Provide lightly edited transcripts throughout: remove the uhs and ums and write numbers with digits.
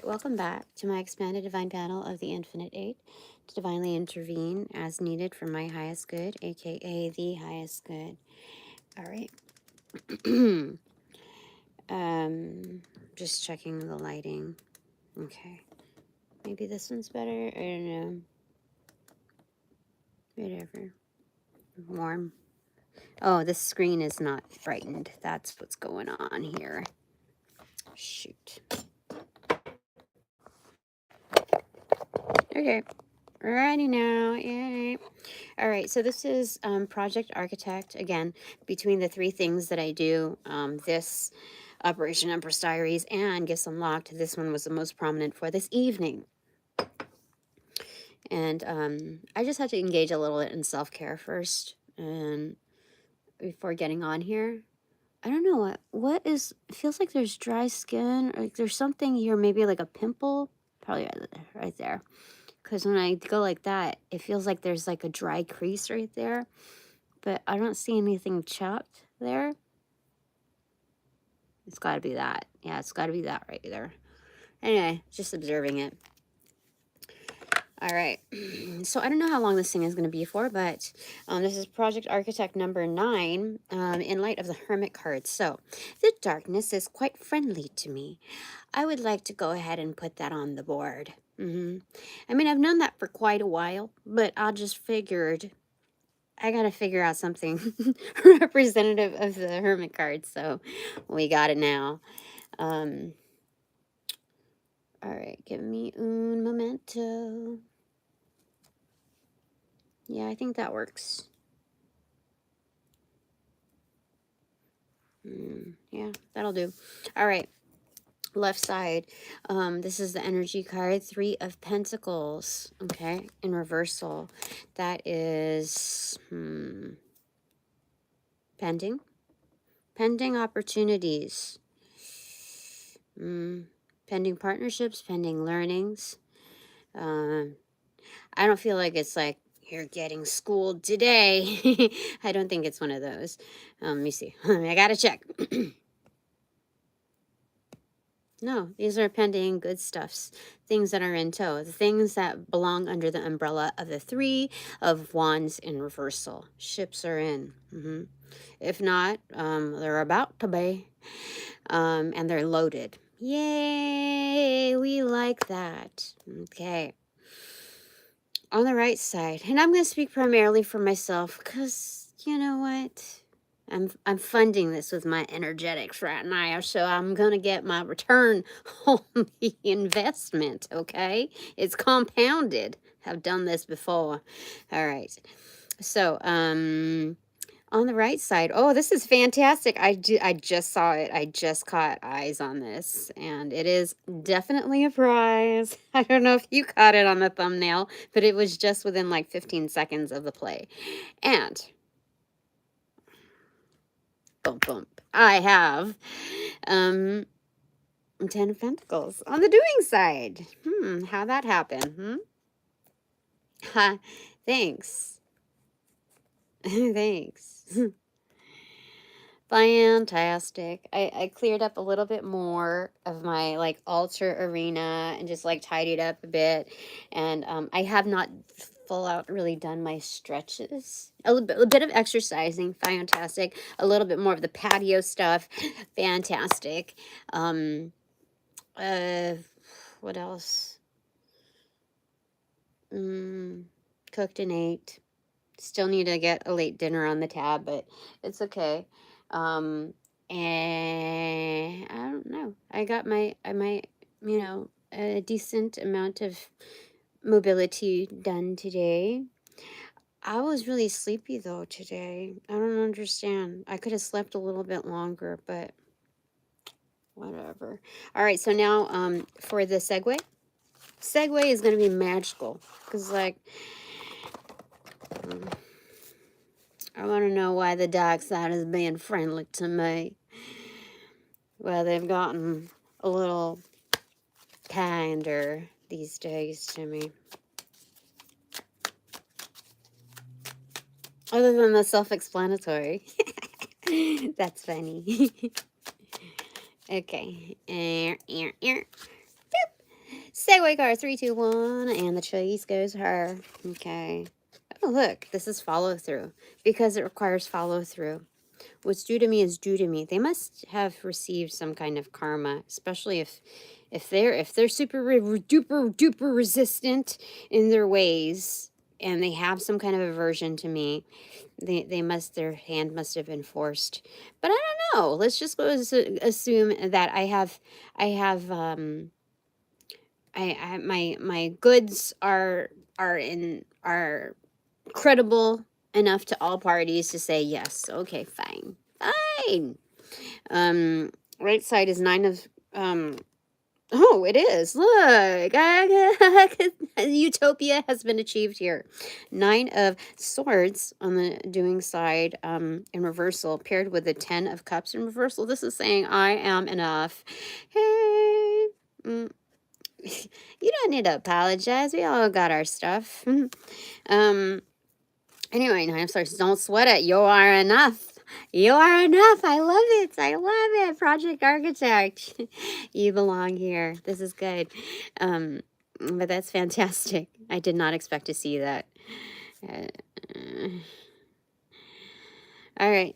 Welcome back to my expanded divine panel of the Infinite Eight to divinely intervene as needed for my highest good, aka the highest good. All right. Just checking the lighting. Okay. Maybe this one's better. I don't know. Whatever. Warm. Oh, this screen is not brightened. That's what's going on here. Shoot. Okay. Alrighty now. Yay. All right, so this is Project Architect. Again, between the three things that I do, this Operation Empress Diaries and Gifts Unlocked, this one was the most prominent for this evening. And I just had to engage a little bit in self-care first, and before getting on here. I don't know what is, it feels like there's dry skin, or like there's something here, maybe like a pimple, probably right there. Because when I go like that, it feels like there's like a dry crease right there. But I don't see anything chopped there. It's got to be that. Yeah, it's got to be that right there. Anyway, just observing it. All right. So I don't know how long this thing is going to be for, but this is Project Architect number 9 in light of the Hermit card. So the darkness is quite friendly to me. I would like to go ahead and put that on the board. I mean, I've known that for quite a while, but I just figured I gotta figure out something representative of the Hermit card, so we got it now. All right, give me un momento. Yeah, I think that works. Yeah, that'll do. All right, left side. This is the energy card, 3 of Pentacles, okay, in reversal. That is, pending opportunities. Pending partnerships, pending learnings. I don't feel like it's like you're getting schooled today. I don't think it's one of those. Let me see. I gotta check. No, these are pending good stuffs. Things that are in tow. The things that belong under the umbrella of the 3 of Wands in reversal. Ships are in. If not, they're about to be. And they're loaded. Yay! We like that. Okay. On the right side, and I'm going to speak primarily for myself because you know what, I'm funding this with my energetics right now, so I'm going to get my return on the investment. Okay, it's compounded. I've done this before. All right, so on the right side, oh, this is fantastic. I just saw it. I just caught eyes on this, and it is definitely a prize. I don't know if you caught it on the thumbnail, but it was just within like 15 seconds of the play. And boom, boom, I have 10 of Pentacles on the doing side. How'd that happen? Ha, thanks. Thanks. Fantastic. I cleared up a little bit more of my like altar arena and just like tidied up a bit. And I have not full out really done my stretches. A bit of exercising, fantastic. A little bit more of the patio stuff, fantastic. What else? Cooked and ate. Still need to get a late dinner on the tab, but it's okay. And I don't know. I got my a decent amount of mobility done today. I was really sleepy though today. I don't understand. I could have slept a little bit longer, but whatever. All right, so now for the segue. Segue is going to be magical because like I want to know why the dark side is being friendly to me. Well, they've gotten a little kinder these days to me. Other than the self-explanatory. That's funny. Okay. Boop. Segue card, 3, 2, 1, and the chase goes her. Okay. Oh, look, this is follow through because it requires follow through. What's due to me is due to me. They must have received some kind of karma, especially if they're super duper resistant in their ways and they have some kind of aversion to me. Their hand must have been forced. But I don't know. Let's just go assume that my goods are credible enough to all parties to say yes. Okay, fine. Right side is 9 of oh, it is. Look, utopia has been achieved here. 9 of swords on the doing side in reversal, paired with the 10 of cups in reversal. This is saying I am enough. Hey, you don't need to apologize. We all got our stuff. Anyway, 9 of swords. Don't sweat it. You are enough. You are enough. I love it. I love it. Project Architect. You belong here. This is good. But that's fantastic. I did not expect to see that. All right.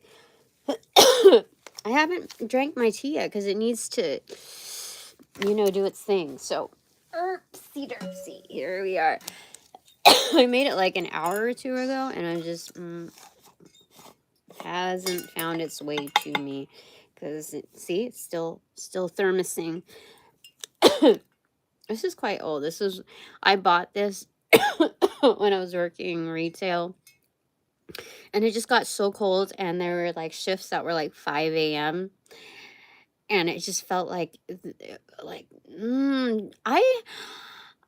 I haven't drank my tea yet because it needs to, do its thing. So, oopsie-doopsie. Here we are. I made it like an hour or 2 ago, and I just hasn't found its way to me because see, it's still thermosing. This is quite old. I bought this when I was working retail, and it just got so cold, and there were like shifts that were like 5 a.m. and it just felt like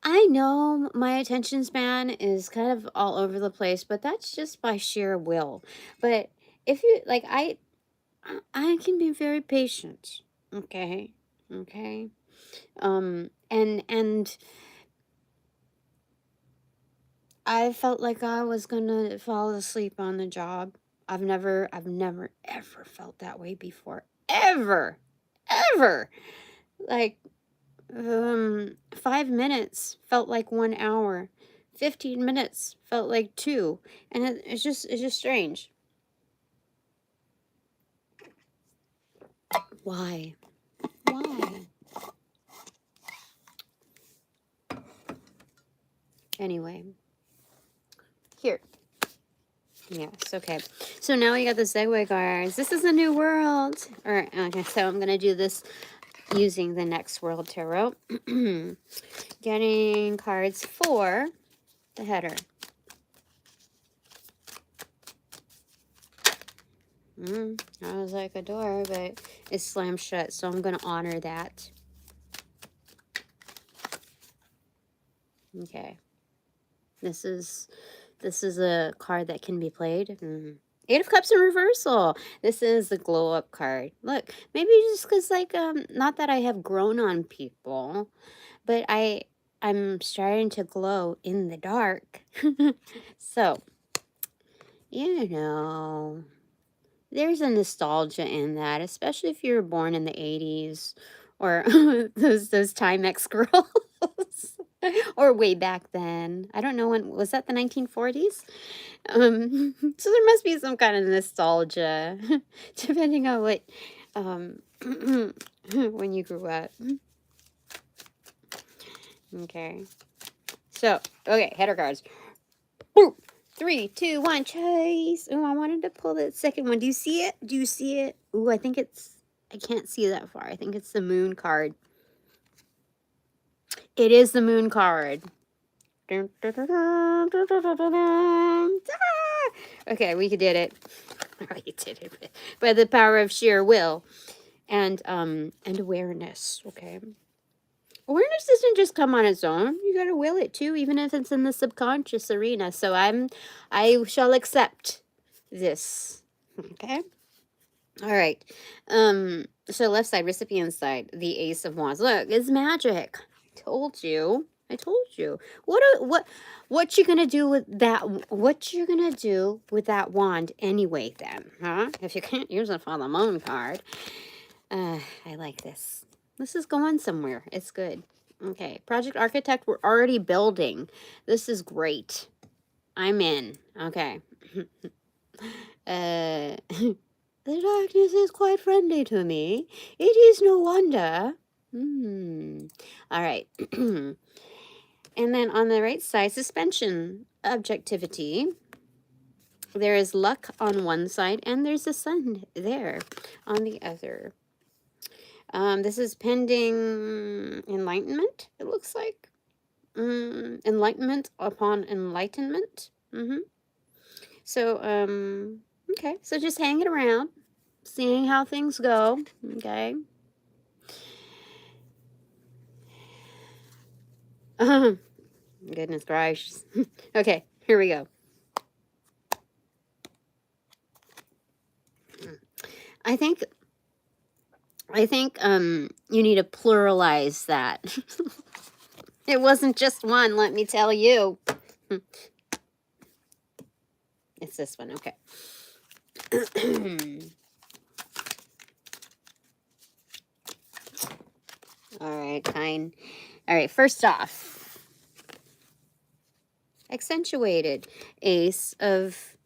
I know my attention span is kind of all over the place, but that's just by sheer will. But if you like, I can be very patient. Okay. And I felt like I was gonna fall asleep on the job. I've never ever felt that way before. Ever. Like 5 minutes felt like 1 hour. 15 minutes felt like 2. And it's just strange. Why? Anyway. Here. Yes, okay. So now we got the Segue cards. This is a new world. Alright, okay, so I'm going to do this using the Next World Tarot. Getting cards for the header. I was like a door, but it's slammed shut, so I'm going to honor that. Okay. This is a card that can be played. 8 of Cups in reversal. This is the glow up card. Look, maybe just because not that I have grown on people, but I'm starting to glow in the dark. So, there's a nostalgia in that, especially if you were born in the 80s or those Timex girls. Or way back then. I don't know when. Was that the 1940s? So there must be some kind of nostalgia, depending on what, when you grew up. Okay. So, okay, header cards. Boop. 3, 2, 1, chase. Oh, I wanted to pull that second one. Do you see it? Oh, I think I can't see that far. I think it's the moon card. It is the moon card. Okay, we did it. We did it by the power of sheer will and awareness. Okay, awareness doesn't just come on its own. You gotta will it too, even if it's in the subconscious arena. So I shall accept this. Okay. All right. So left side, recipient side, the Ace of Wands. Look, it's magic. I told you. What you gonna do with that? What you gonna do with that wand anyway? Then, huh? If you can't use it for the moon card, I like this. This is going somewhere. It's good. Okay, Project Architect, we're already building. This is great. I'm in. Okay. The darkness is quite friendly to me. It is no wonder. All right. And then on the right side, suspension, objectivity. There is luck on one side, and there's the sun there on the other. This is pending enlightenment, it looks like. Enlightenment upon enlightenment. So, okay. So just hanging around, seeing how things go. Okay. Goodness gracious. Okay, here we go. I think you need to pluralize that. It wasn't just one, let me tell you. It's this one, okay. All right, fine. All right, first off, accentuated ace of,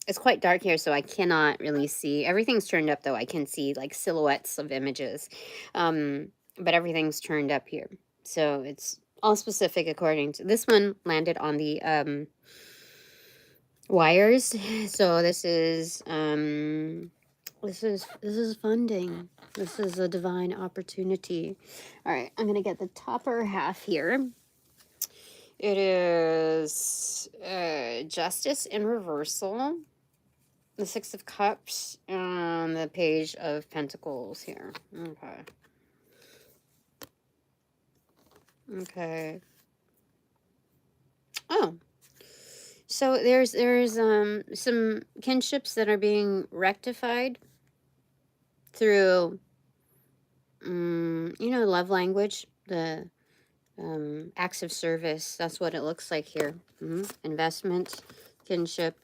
it's quite dark here, so I cannot really see. Everything's turned up, though. I can see, like, silhouettes of images. But everything's turned up here. So it's all specific according to... This one landed on the wires. So this is funding. This is a divine opportunity. All right, I'm going to get the topper half here. It is Justice in Reversal, the Six of Cups, and the Page of Pentacles here. Okay. Okay. Oh. So there's some kinships that are being rectified through, love language, the acts of service. That's what it looks like here. Investment, kinship,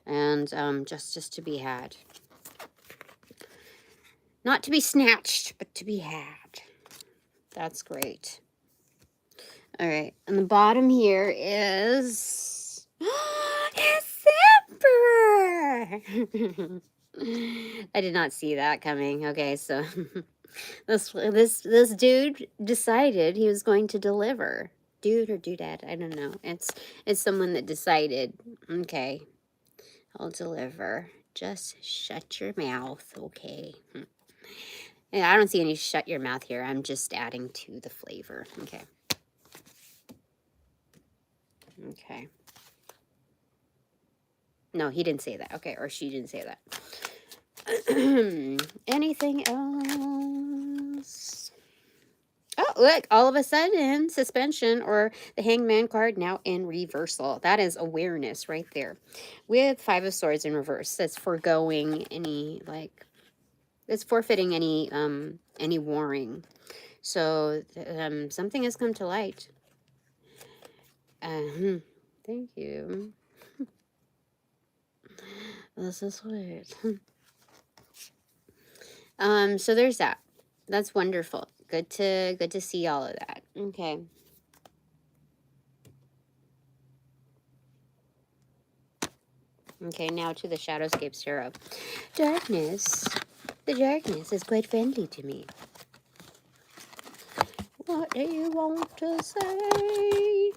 and justice to be had. Not to be snatched, but to be had. That's great. All right, and the bottom here is it's Emperor. I did not see that coming. Okay, so this dude decided he was going to deliver. Dude or dudette, I don't know. It's someone that decided, okay, I'll deliver. Just shut your mouth, okay? Yeah, I don't see any shut your mouth here. I'm just adding to the flavor. Okay. Okay. No, he didn't say that. Okay, or she didn't say that. Anything else? Oh, look, all of a sudden, suspension or the Hangman card now in reversal. That is awareness right there. With Five of Swords in reverse. That's foregoing any, like, it's forfeiting any warring. So, something has come to light. Thank you. This is weird. So there's that. That's wonderful. Good to see all of that. Okay. Okay, now to the Shadowscape Tarot. Darkness. The darkness is quite friendly to me. What do you want to say?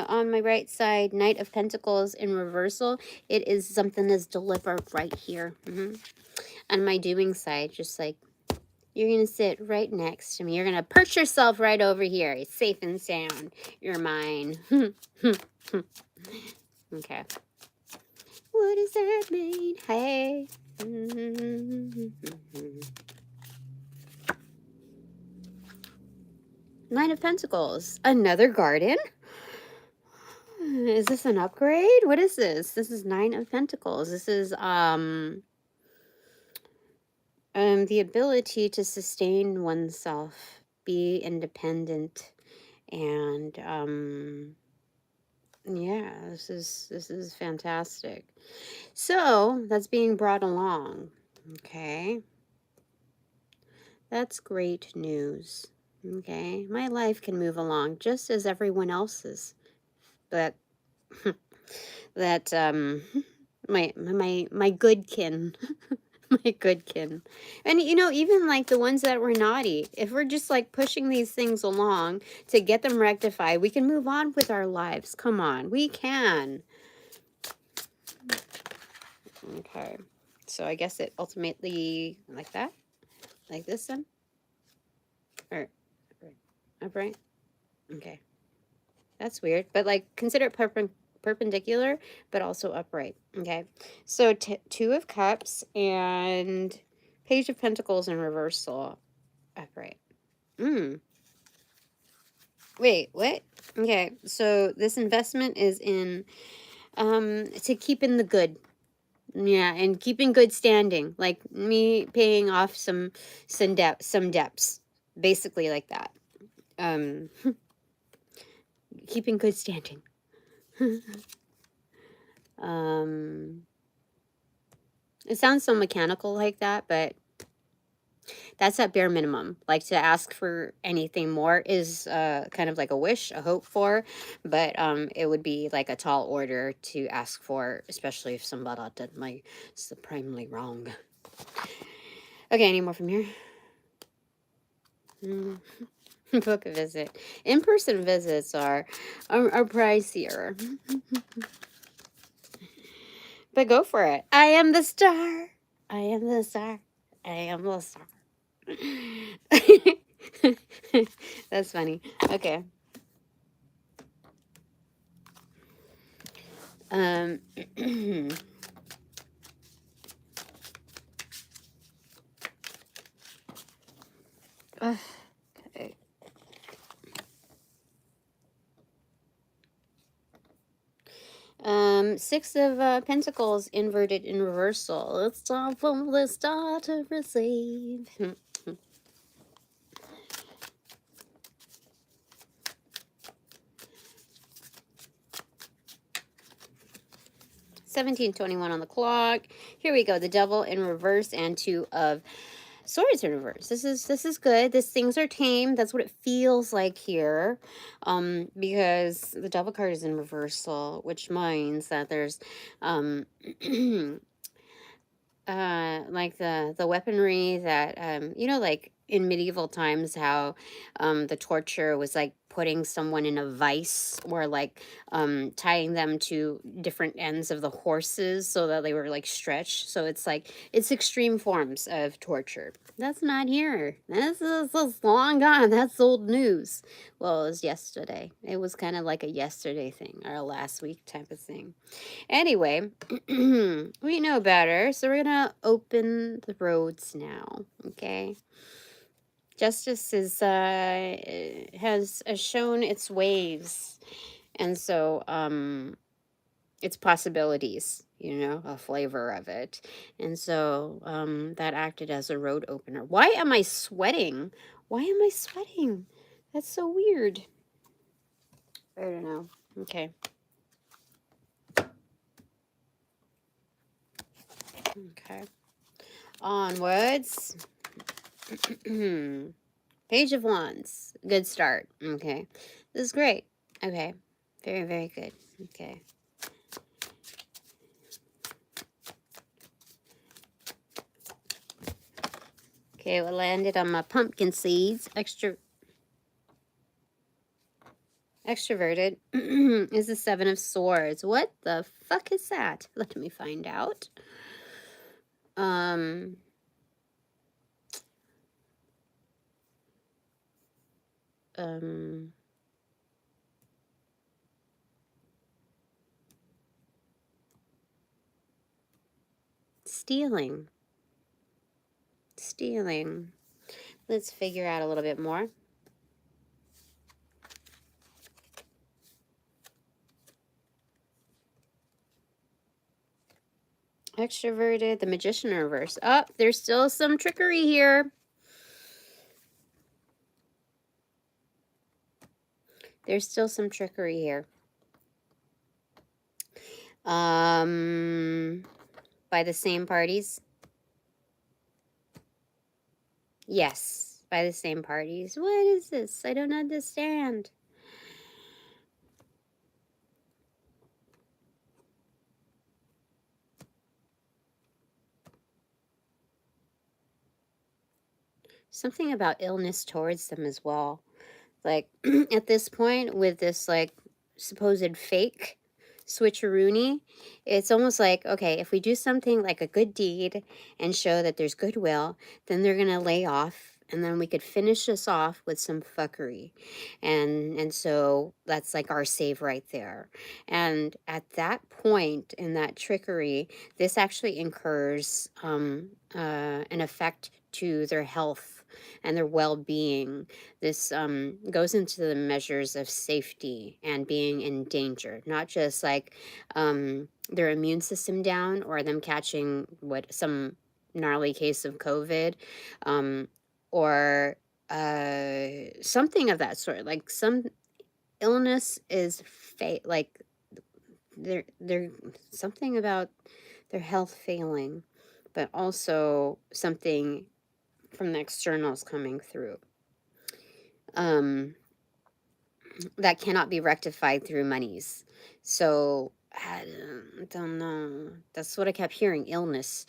On my right side, Knight of Pentacles in reversal. It is something that's delivered right here. On my doing side, just like, you're going to sit right next to me. You're going to perch yourself right over here. It's safe and sound. You're mine. Okay. What does that mean? Hey. Nine of Pentacles. Another garden? Is this an upgrade? What is this? This is Nine of Pentacles. This is the ability to sustain oneself, be independent, and Yeah, this is fantastic. So that's being brought along. Okay. That's great news. Okay. My life can move along just as everyone else's. But that my good kin. My good kin. And you know, even like the ones that were naughty, if we're just like pushing these things along to get them rectified, we can move on with our lives. Come on, we can. Okay. So I guess it ultimately like that? Like this then? Or upright? Okay. That's weird. But like consider it perpendicular, but also upright. Okay. So Two of Cups and Page of Pentacles in reversal. Upright. Wait, what? Okay. So this investment is in to keep in the good. Yeah, and keeping good standing, like me paying off some debts, basically like that. Um, keeping good standing. um, it sounds so mechanical like that, but that's at bare minimum. Like to ask for anything more is kind of like a wish, a hope for, but it would be like a tall order to ask for, especially if somebody did my supremely wrong. Okay, any more from here? Book a visit. In-person visits are pricier. But go for it. I am the star. I am the star. I am the star. That's funny. Okay. Um okay. Six of Pentacles inverted in reversal. It's time for the star to receive. 17:21 on the clock. Here we go. The Devil in reverse and Two of Swords in reverse. This is good. These things are tame. That's what it feels like here. Because the Devil card is in reversal, which means that there's like the weaponry that you know, like in medieval times, how the torture was like putting someone in a vice, or like tying them to different ends of the horses so that they were like stretched. So it's like it's extreme forms of torture. That's not here. That's long gone. That's old news. Well, it was yesterday. It was kind of like a yesterday thing, or a last week type of thing. Anyway, we know better, so we're gonna open the roads now. Okay. Justice is has shown its ways, and so its possibilities. You know, a flavor of it, and so that acted as a road opener. Why am I sweating? Why am I sweating? That's so weird. I don't know. Okay. Okay. Onwards. Page of Wands. Good start. Okay. This is great. Okay. Very, very good. Okay. Okay, we landed on my pumpkin seeds. Extroverted is the Seven of Swords. What the fuck is that? Let me find out. Stealing. Stealing. Let's figure out a little bit more. Extroverted, the Magician in reverse. Oh, there's still some trickery here. There's still some trickery here. By the same parties? Yes, by the same parties. What is this? I don't understand. Something about illness towards them as well. Like, at this point, with this, like, supposed fake switcheroony, it's almost like, okay, if we do something like a good deed and show that there's goodwill, then they're gonna lay off, and then we could finish this off with some fuckery. And so that's like our save right there. And at that point in that trickery, this actually incurs an effect to their health and their well-being. This goes into the measures of safety and being in danger, not just like their immune system down or them catching some gnarly case of COVID, or something of that sort. Like some illness is like they're something about their health failing, but also something from the externals coming through. That cannot be rectified through monies. So I don't know. That's what I kept hearing. Illness.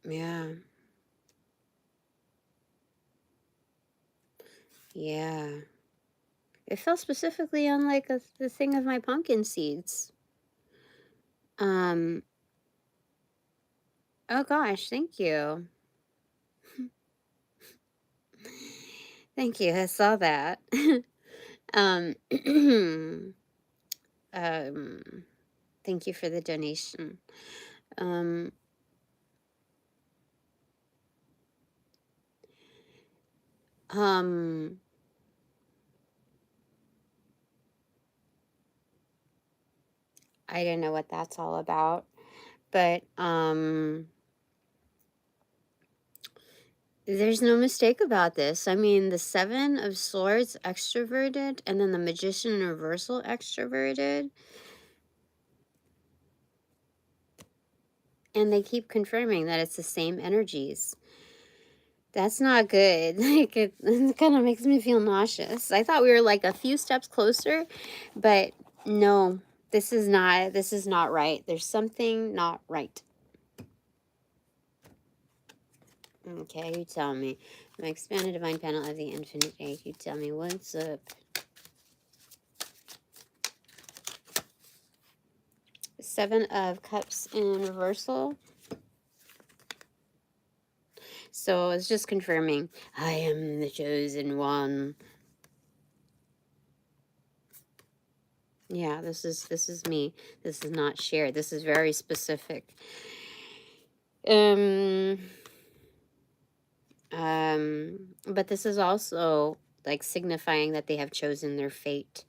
Yeah. Yeah. It fell specifically on like the thing of my pumpkin seeds. Oh gosh, thank you. Thank you. I saw that. um thank you for the donation. Um um I don't know what that's all about, but there's no mistake about this. I mean, the Seven of Swords extroverted, and then the Magician in reversal extroverted. And they keep confirming that it's the same energies. That's not good. Like, it kind of makes me feel nauseous. I thought we were like a few steps closer, but no, this is not right. There's something not right. Okay, you tell me. My expanded divine panel of the infinite eight. You tell me what's up. Seven of Cups in reversal. So it's just confirming, I am the chosen one. Yeah, this is me. This is not shared. This is very specific. But this is also like signifying that they have chosen their fate.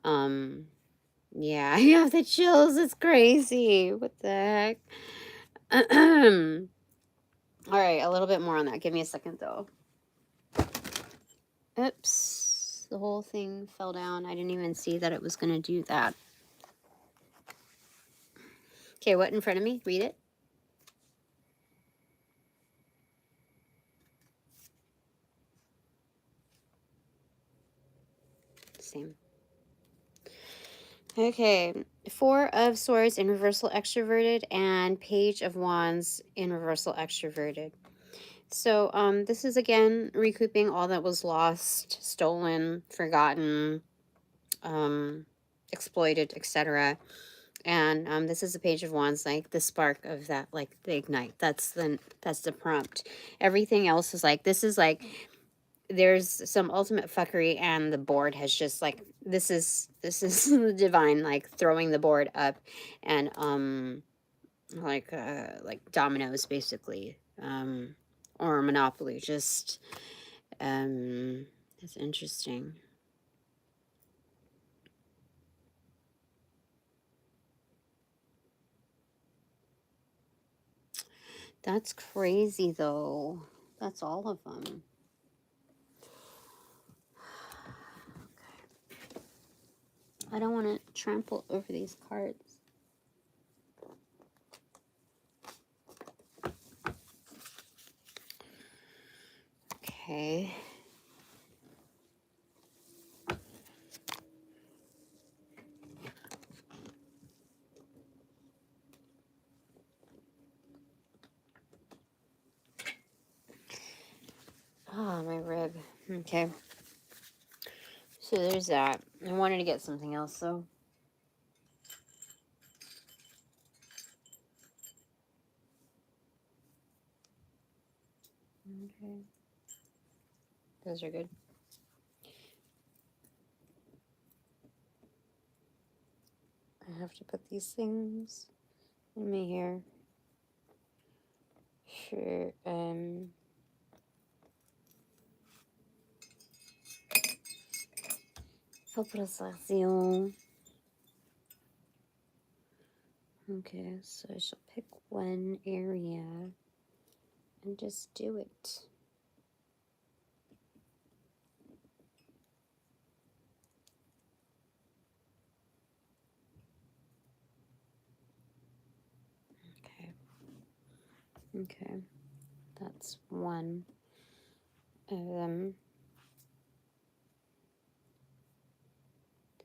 Yeah, I have the chills. It's crazy. What the heck? All right, a little bit more on that. Give me a second though. Oops, the whole thing fell down. I didn't even see that it was going to do that. Okay, what in front of me? Read it. Same. Okay, Four of Swords in reversal extroverted and Page of Wands in reversal extroverted. So this is again recouping all that was lost, stolen, forgotten, exploited, etc. And this is a Page of Wands, like the spark of that, like the ignite. That's the prompt. Everything else is like, this is like, there's some ultimate fuckery, and the board has just like, this is the divine, like throwing the board up, and like dominoes basically, or Monopoly. Just it's interesting. That's crazy though. That's all of them. I don't want to trample over these cards. Okay. Oh, my rib. Okay. So there's that. I wanted to get something else, though. Okay. Those are good. I have to put these things in my hair. Sure. Operación. Okay, so I shall pick one area and just do it. Okay. Okay. That's one of them.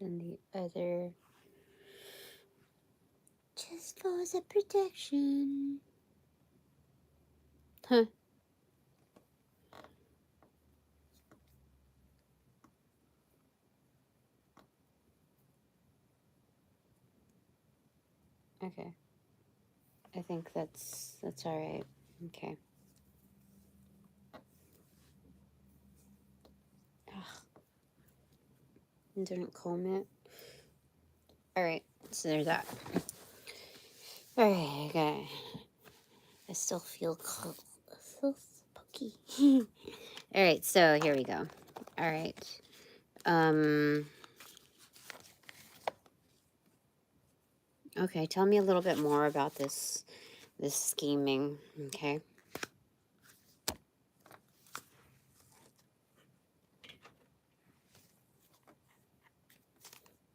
Then the other just for the protection. Huh. Okay. I think that's all right. Okay. Ugh. Didn't comb it. All right. So there's that. All right. Okay. I still feel cold. So spooky. All right. So here we go. All right. Okay. Tell me a little bit more about this scheming. Okay.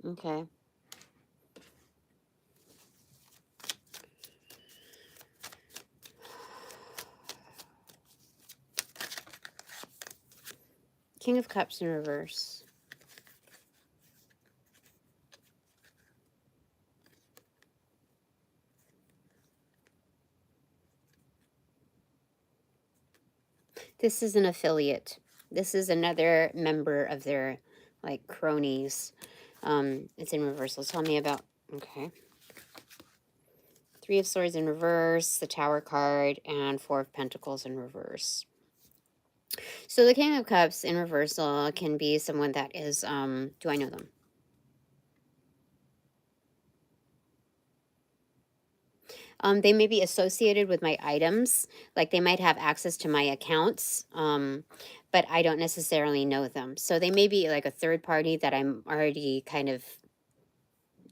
Okay. King of Cups in reverse. This is an affiliate. This is another member of their, like, cronies. It's in reversal. Tell me about, okay. Three of Swords in reverse, the Tower card, and Four of Pentacles in reverse. So the King of Cups in reversal can be someone that is, do I know them? They may be associated with my items, like they might have access to my accounts, but I don't necessarily know them. So they may be like a third party that I'm already kind of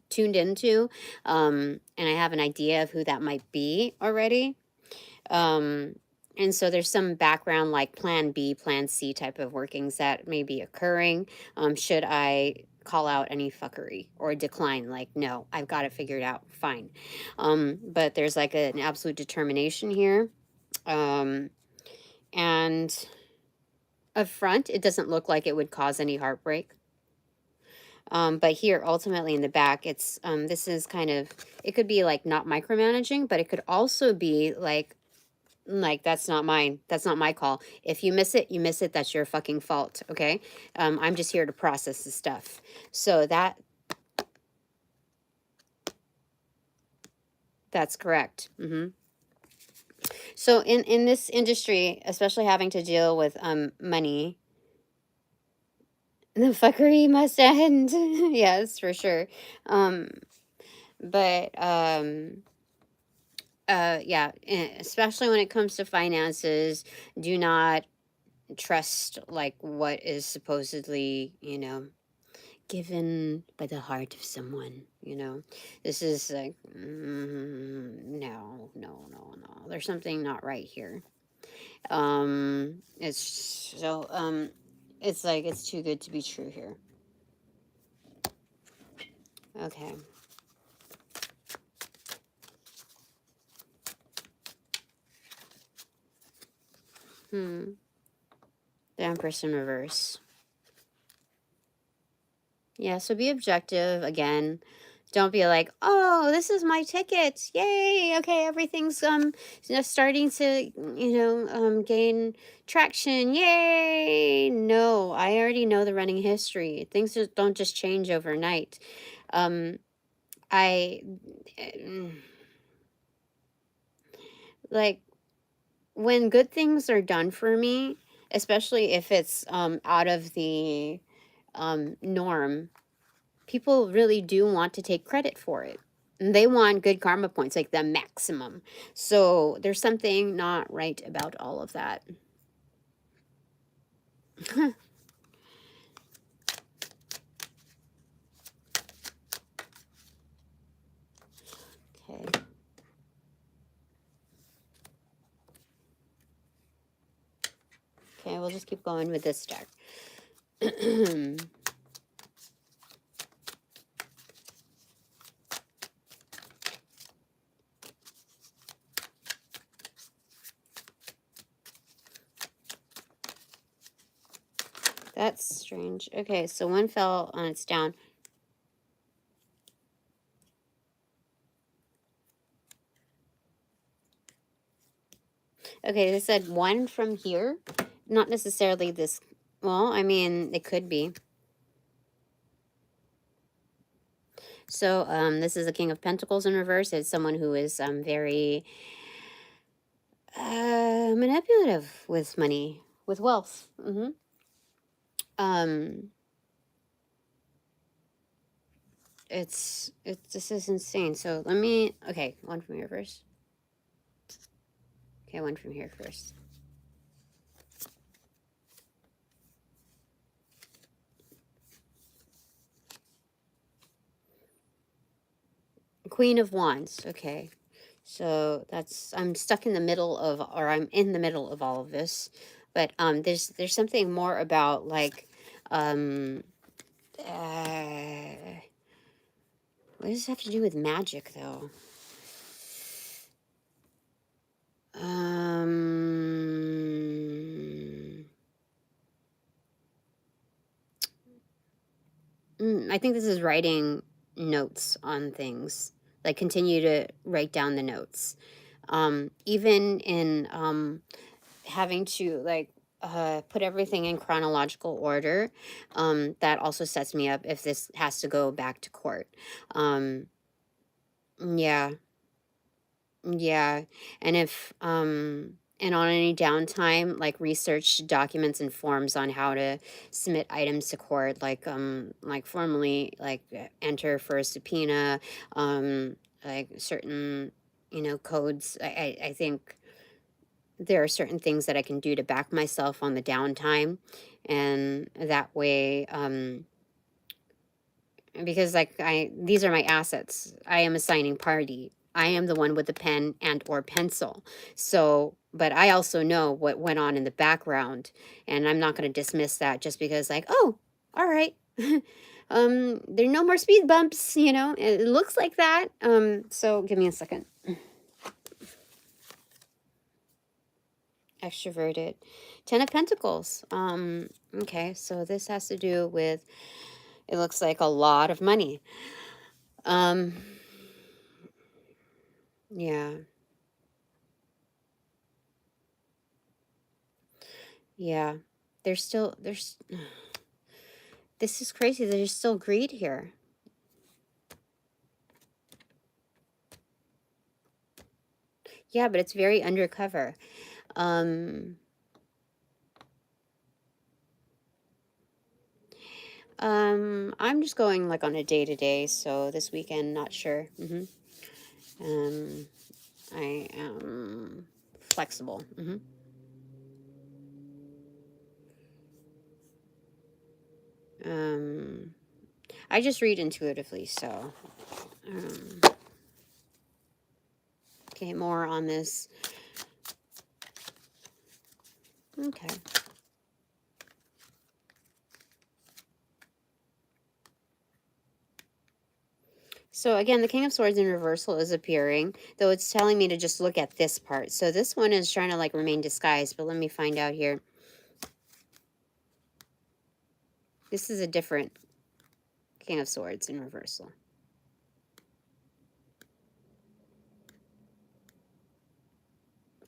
tuned into, and I have an idea of who that might be already. And so there's some background like plan B, plan C type of workings that may be occurring. Should I call out any fuckery or decline, like, no, I've got it figured out, fine. But there's like an absolute determination here. And up front, it doesn't look like it would cause any heartbreak. But here, ultimately in the back, it's, this is kind of, it could be like not micromanaging, but it could also be like, that's not mine. That's not my call. If you miss it, you miss it. That's your fucking fault. Okay. I'm just here to process the stuff. So that's correct. So in this industry, especially having to deal with money, the fuckery must end. Yes, for sure. But yeah, especially when it comes to finances, do not trust like what is supposedly, given by the heart of someone. This is like, no, there's something not right here. It's so, it's like it's too good to be true here. Okay. The Empress in reverse. Yeah, so be objective again. Don't be like, oh, this is my ticket. Yay. Okay, everything's starting to, gain traction. Yay. No, I already know the running history. Things just don't just change overnight. I like when good things are done for me, especially if it's out of the norm, people really do want to take credit for it. And they want good karma points, like the maximum. So there's something not right about all of that. Okay. Okay, we'll just keep going with this deck. That's strange. Okay, so one fell on its down. Okay, they said one from here. Not necessarily this. Well, I mean, it could be. So this is a King of Pentacles in reverse. It's someone who is very manipulative with money, with wealth. This is insane. So let me, okay, one from here first. Okay, one from here first. Queen of Wands. Okay. So that's, I'm stuck in the middle of, or I'm in the middle of all of this. But there's something more about like, what does this have to do with magic though? I think this is writing notes on things. Like continue to write down the notes. Even in having to like put everything in chronological order, that also sets me up if this has to go back to court. Yeah. Yeah. And if and on any downtime, like research documents and forms on how to submit items to court, like formally like enter for a subpoena, like certain, codes. I think there are certain things that I can do to back myself on the downtime, and that way because like these are my assets. I am a signing party. I am the one with the pen and or pencil. So, but I also know what went on in the background, and I'm not going to dismiss that just because like, oh, all right. There are no more speed bumps, It looks like that. So give me a second. Extroverted. 10 of Pentacles. Okay, so this has to do with, it looks like a lot of money. Yeah. Yeah. There's this is crazy. There's still greed here. Yeah, but it's very undercover. I'm just going like on a day-to-day, so this weekend, not sure. I am flexible. I just read intuitively, so okay, more on this. Okay. So again, the King of Swords in reversal is appearing, though it's telling me to just look at this part. So this one is trying to like remain disguised, but let me find out here. This is a different King of Swords in reversal.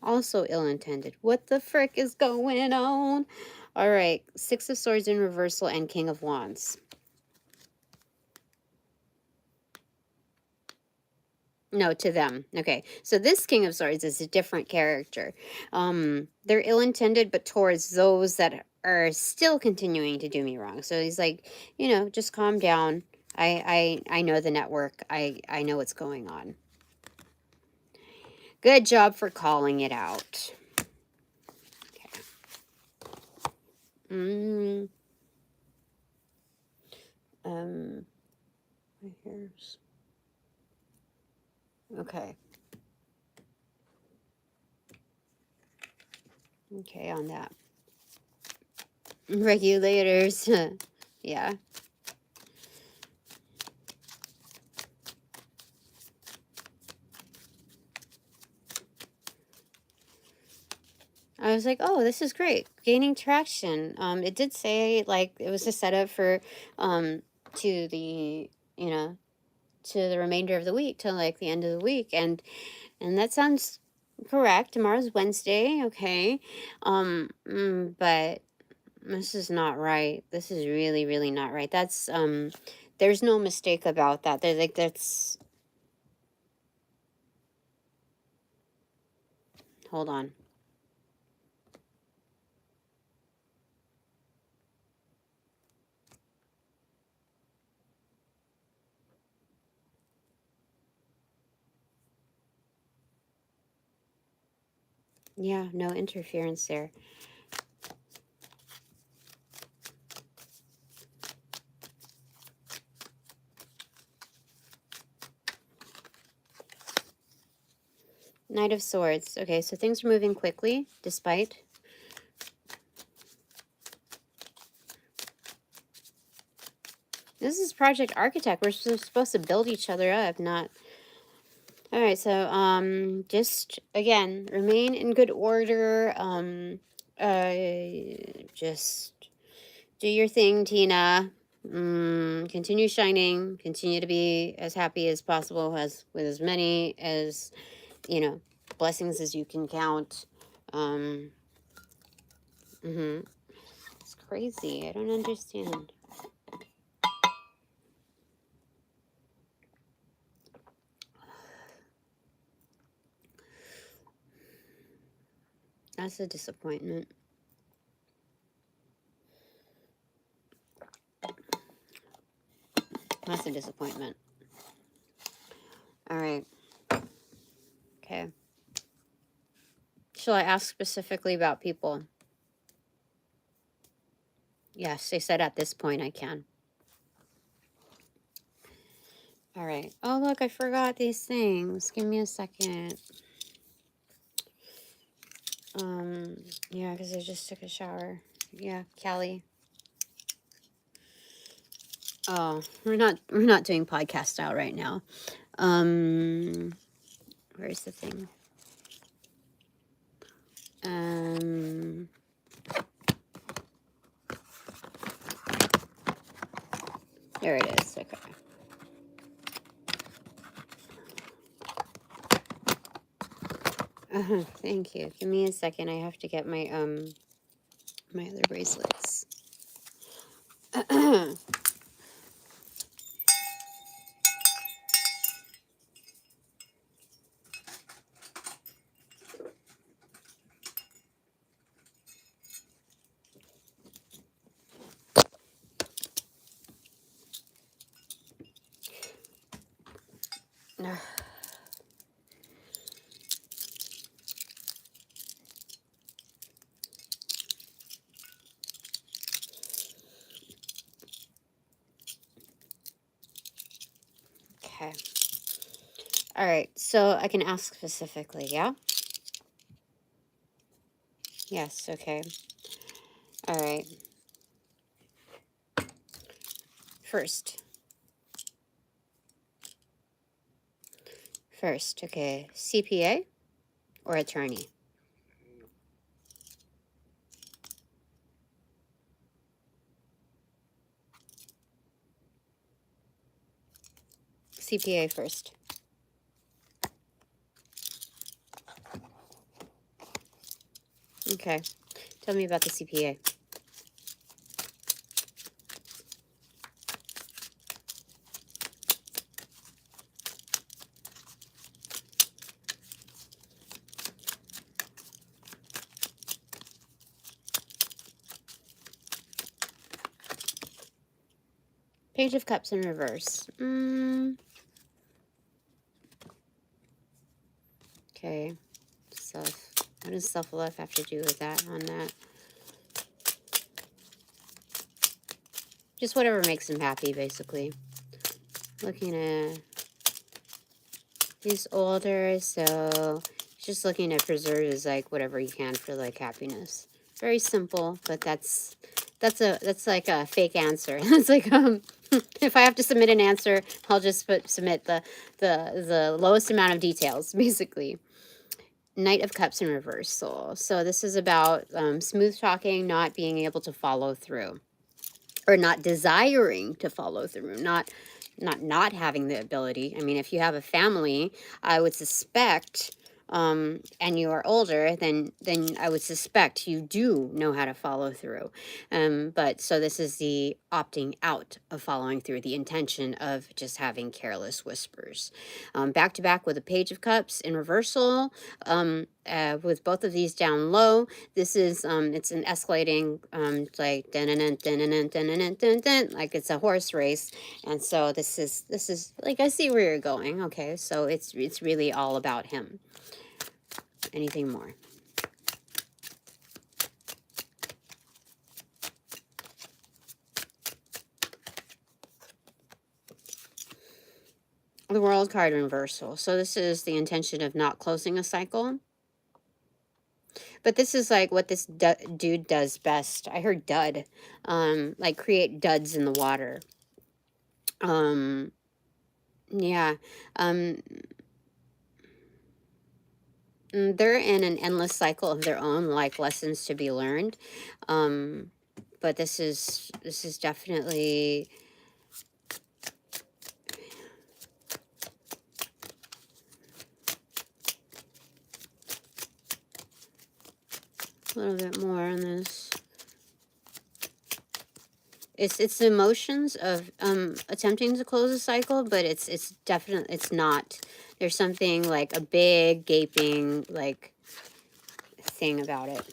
Also ill-intended. What the frick is going on? All right, Six of Swords in reversal and King of Wands. No, to them. Okay, so this King of Swords is a different character. They're ill-intended, but towards those that are still continuing to do me wrong. So he's like, you know, just calm down. I know the network. I know what's going on. Good job for calling it out. Okay. My hair's okay. Okay, on that. Regulators. Yeah. I was like, oh, this is great. Gaining traction. It did say like it was a setup for to the, you know, to the remainder of the week, till like the end of the week. And that sounds correct. Tomorrow's Wednesday, okay. But this is not right. This is really, really not right. That's there's no mistake about that. There's like that's hold on. Yeah, no interference there. Knight of Swords. Okay, so things are moving quickly, despite. This is Project Architect. We're supposed to build each other up, not... Alright, so, just, again, remain in good order. Just do your thing, Tina. Continue shining. Continue to be as happy as possible, with as many as, you know, blessings as you can count. It's crazy. I don't understand. That's a disappointment. That's a disappointment. All right. Okay. Shall I ask specifically about people? Yes, they said at this point I can. All right. Oh, look, I forgot these things. Give me a second. Yeah, because I just took a shower. Yeah, Callie. Oh, we're not doing podcast style right now. Where's the thing? There it is. Okay. Thank you. Give me a second. I have to get my my other bracelets. Okay. All right. So I can ask specifically, yeah? Yes, okay. All right. First, First, okay, CPA or attorney? CPA first. Okay, tell me about the CPA. Page of Cups in reverse. Okay, self. What does self-love have to do with that on that? Just whatever makes him happy, basically. Looking at... He's older, so he's just looking to preserve his, like, whatever he can for, like, happiness. Very simple, but that's like a fake answer. It's like, if I have to submit an answer, I'll just submit the lowest amount of details, basically. Knight of Cups in reversal. So this is about smooth talking, not being able to follow through, or not desiring to follow through, not having the ability. I mean, if you have a family, I would suspect, and you are older, then I would suspect you do know how to follow through. But so this is the opting out of following through, the intention of just having careless whispers. Back to back with a Page of Cups in reversal, with both of these down low. This is it's an escalating, like like it's a horse race. And so this is like, I see where you're going. Okay, so it's really all about him. Anything more? The World card reversal. So this is the intention of not closing a cycle. But this is like what this dude does best. I heard dud. Like create duds in the water. Yeah. They're in an endless cycle of their own, like lessons to be learned. But this is definitely... A little bit more on this. It's the emotions of attempting to close a cycle, but it's definitely, it's not. There's something like a big gaping like thing about it.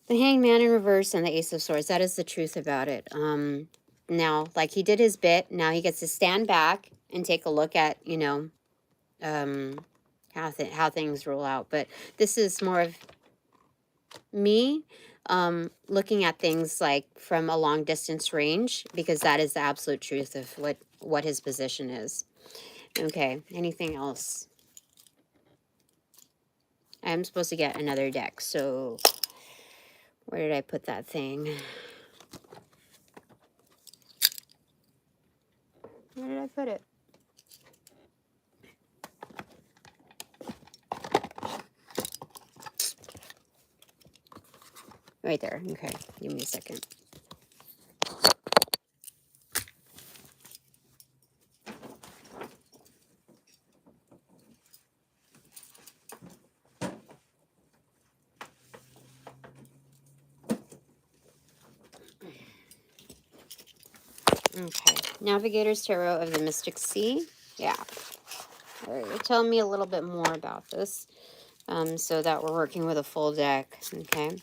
The Hanged Man in reverse and the Ace of Swords. That is the truth about it. Now, like, he did his bit. Now he gets to stand back and take a look at, you know, how things roll out. But this is more of me looking at things like from a long distance range, because that is the absolute truth of what his position is. Okay, anything else? I'm supposed to get another deck, so where did I put that thing? Where did I put it? Right there. Okay, give me a second. Okay, Navigator's Tarot of the Mystic Sea. Yeah. All right, you're telling me a little bit more about this, so that we're working with a full deck. Okay.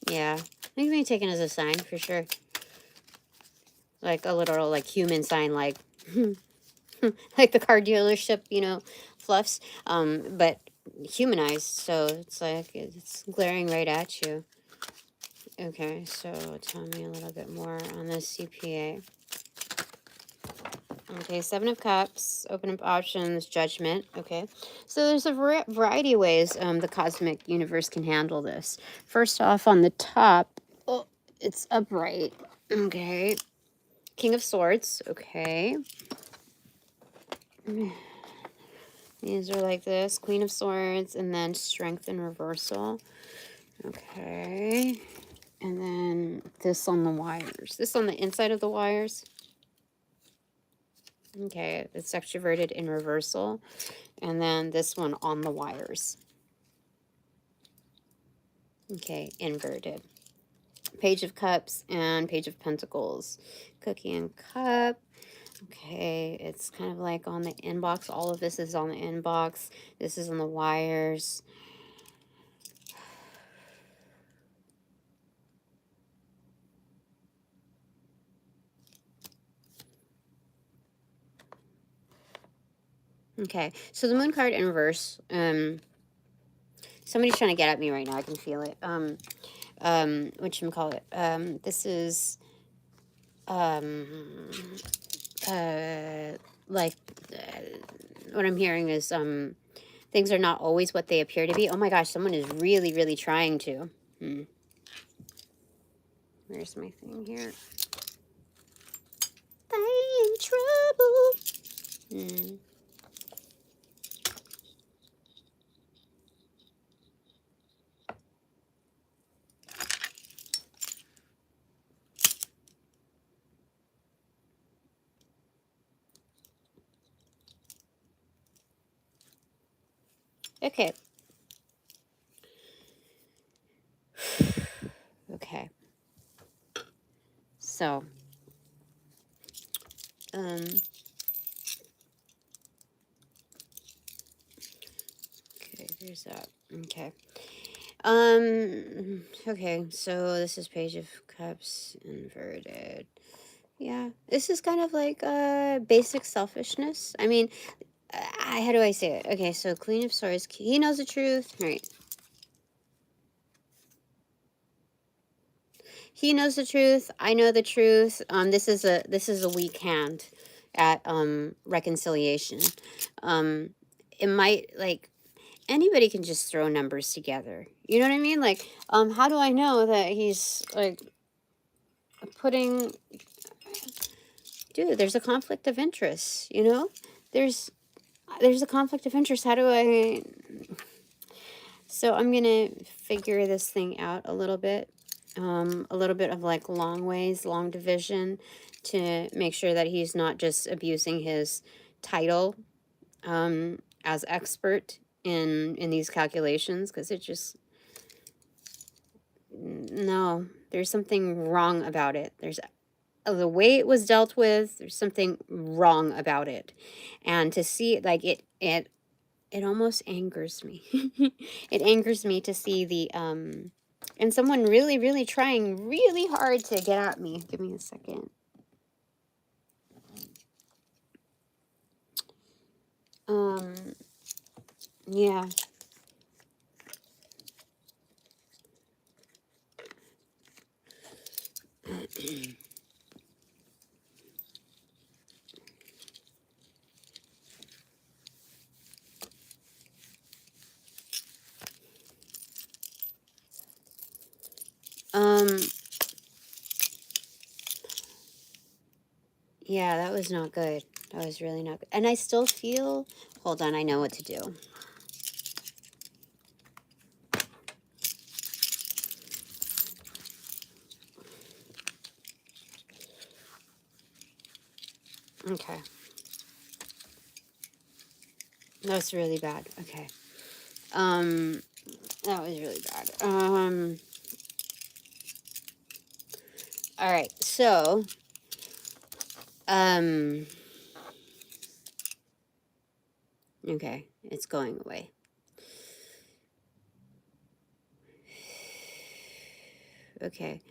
Yeah, I think being taken as a sign for sure. Like a literal, like, human sign, like like the car dealership, you know, fluffs. But humanized, so it's like it's glaring right at you. Okay, so tell me a little bit more on the CPA. Okay, Seven of Cups, open up options, Judgment. Okay, so there's a variety of ways the cosmic universe can handle this. First off, on the top, oh, it's upright. Okay, King of Swords. Okay, these are like this, Queen of Swords, and then Strength and Reversal. Okay, and then this on the wires. This on the inside of the wires. Okay, it's extroverted in reversal. And then this one on the wires. Okay, inverted. Page of Cups and Page of Pentacles. Cookie and Cup. Okay, it's kind of like on the inbox. All of this is on the inbox. This is on the wires. Okay, so the Moon card in reverse. Somebody's trying to get at me right now. I can feel it. Whatchamacallit? This is like what I'm hearing is things are not always what they appear to be. Oh my gosh, someone is really, really trying to. Where's my thing here? They in trouble. Okay. Okay. So, okay, there's that. Okay. Okay, so this is Page of Cups inverted. Yeah, this is kind of like basic selfishness. I mean, how do I say it? Okay, so Queen of Swords, he knows the truth, right? He knows the truth. I know the truth. This is a weak hand at reconciliation. It might, like, anybody can just throw numbers together. You know what I mean? Like, how do I know that he's like putting? Dude, there's a conflict of interest. You know, there's a conflict of interest. How do I? So I'm gonna figure this thing out a little bit. A little bit of like long ways, long division, to make sure that he's not just abusing his title as expert in these calculations, because it just, no, there's something wrong about it. There's the way it was dealt with, there's something wrong about it. And to see, like, it almost angers me. It angers me to see the and someone really, really trying really hard to get at me. Give me a second. Yeah. Yeah, that was not good. That was really not good. And I still feel, hold on, I know what to do. Okay. That's really bad. Okay. That was really bad. All right. So, okay, it's going away. Okay.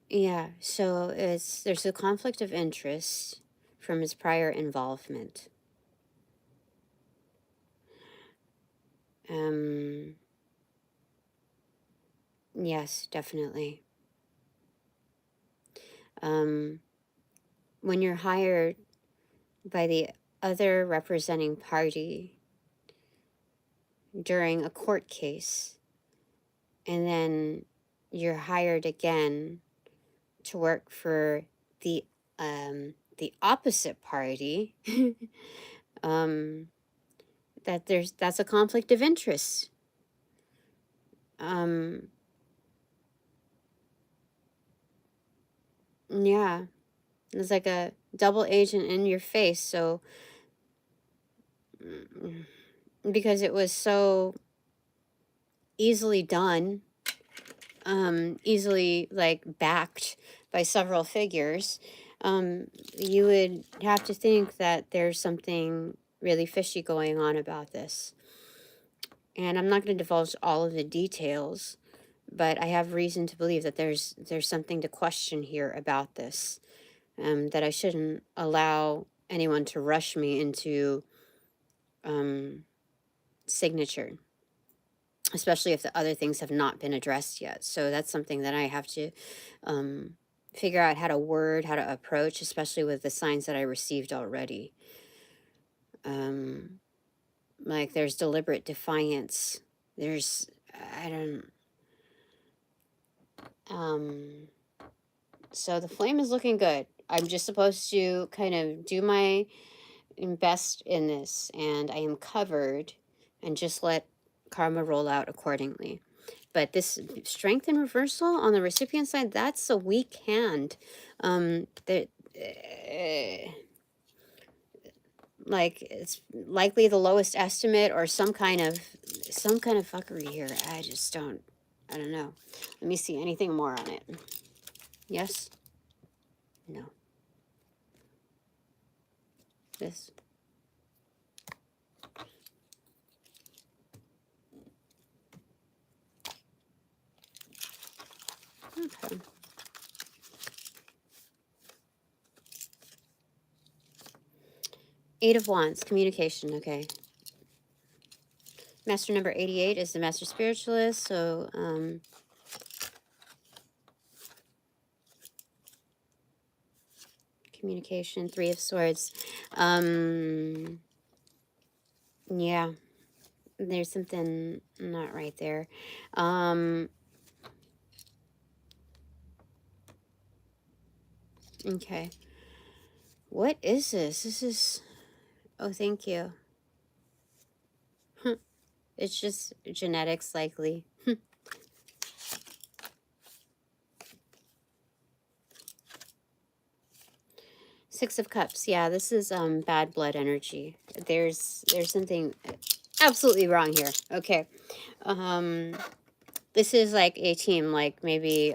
Yeah, so there's a conflict of interest from his prior involvement. Yes, definitely. when you're hired by the other representing party during a court case, and then you're hired again to work for the opposite party, that's a conflict of interest. Yeah, it's like a double agent in your face. So because it was so easily done, easily like backed by several figures, you would have to think that there's something really fishy going on about this. And I'm not going to divulge all of the details, but I have reason to believe that there's something to question here about this, that I shouldn't allow anyone to rush me into signature, especially if the other things have not been addressed yet. So that's something that I have to figure out how to approach, especially with the signs that I received already. Like there's deliberate defiance. There's, I don't, so the flame is looking good. I'm just supposed to kind of do my best in this, and I am covered, and just let karma roll out accordingly. But this strength and reversal on the recipient side, that's a weak hand. Like it's likely the lowest estimate or some kind of fuckery here. I don't know. Let me see anything more on it. Yes? No. This. Okay. Eight of Wands, communication, okay. Master number 88 is the Master Spiritualist, so communication, Three of Swords. Yeah, there's something not right there. Okay. What is this? This is, oh, thank you. It's just genetics, likely. Six of Cups. Yeah, this is bad blood energy. There's something absolutely wrong here. Okay. This is like a team, like maybe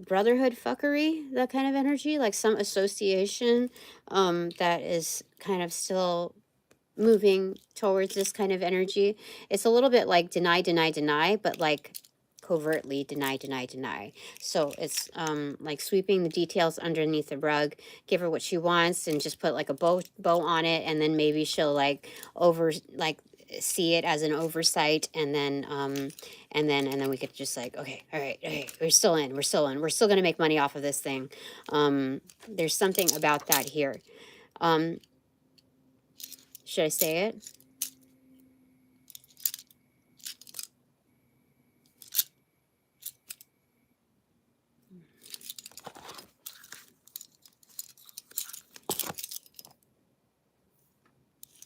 brotherhood fuckery, that kind of energy, like some association that is kind of still moving towards this kind of energy. It's a little bit like deny, deny, deny, but like covertly deny, deny, deny. So it's like sweeping the details underneath the rug, give her what she wants, and just put like a bow on it, and then maybe she'll like see it as an oversight, and then we could just like, okay, all right, we're still gonna make money off of this thing. There's something about that here. Should I say it?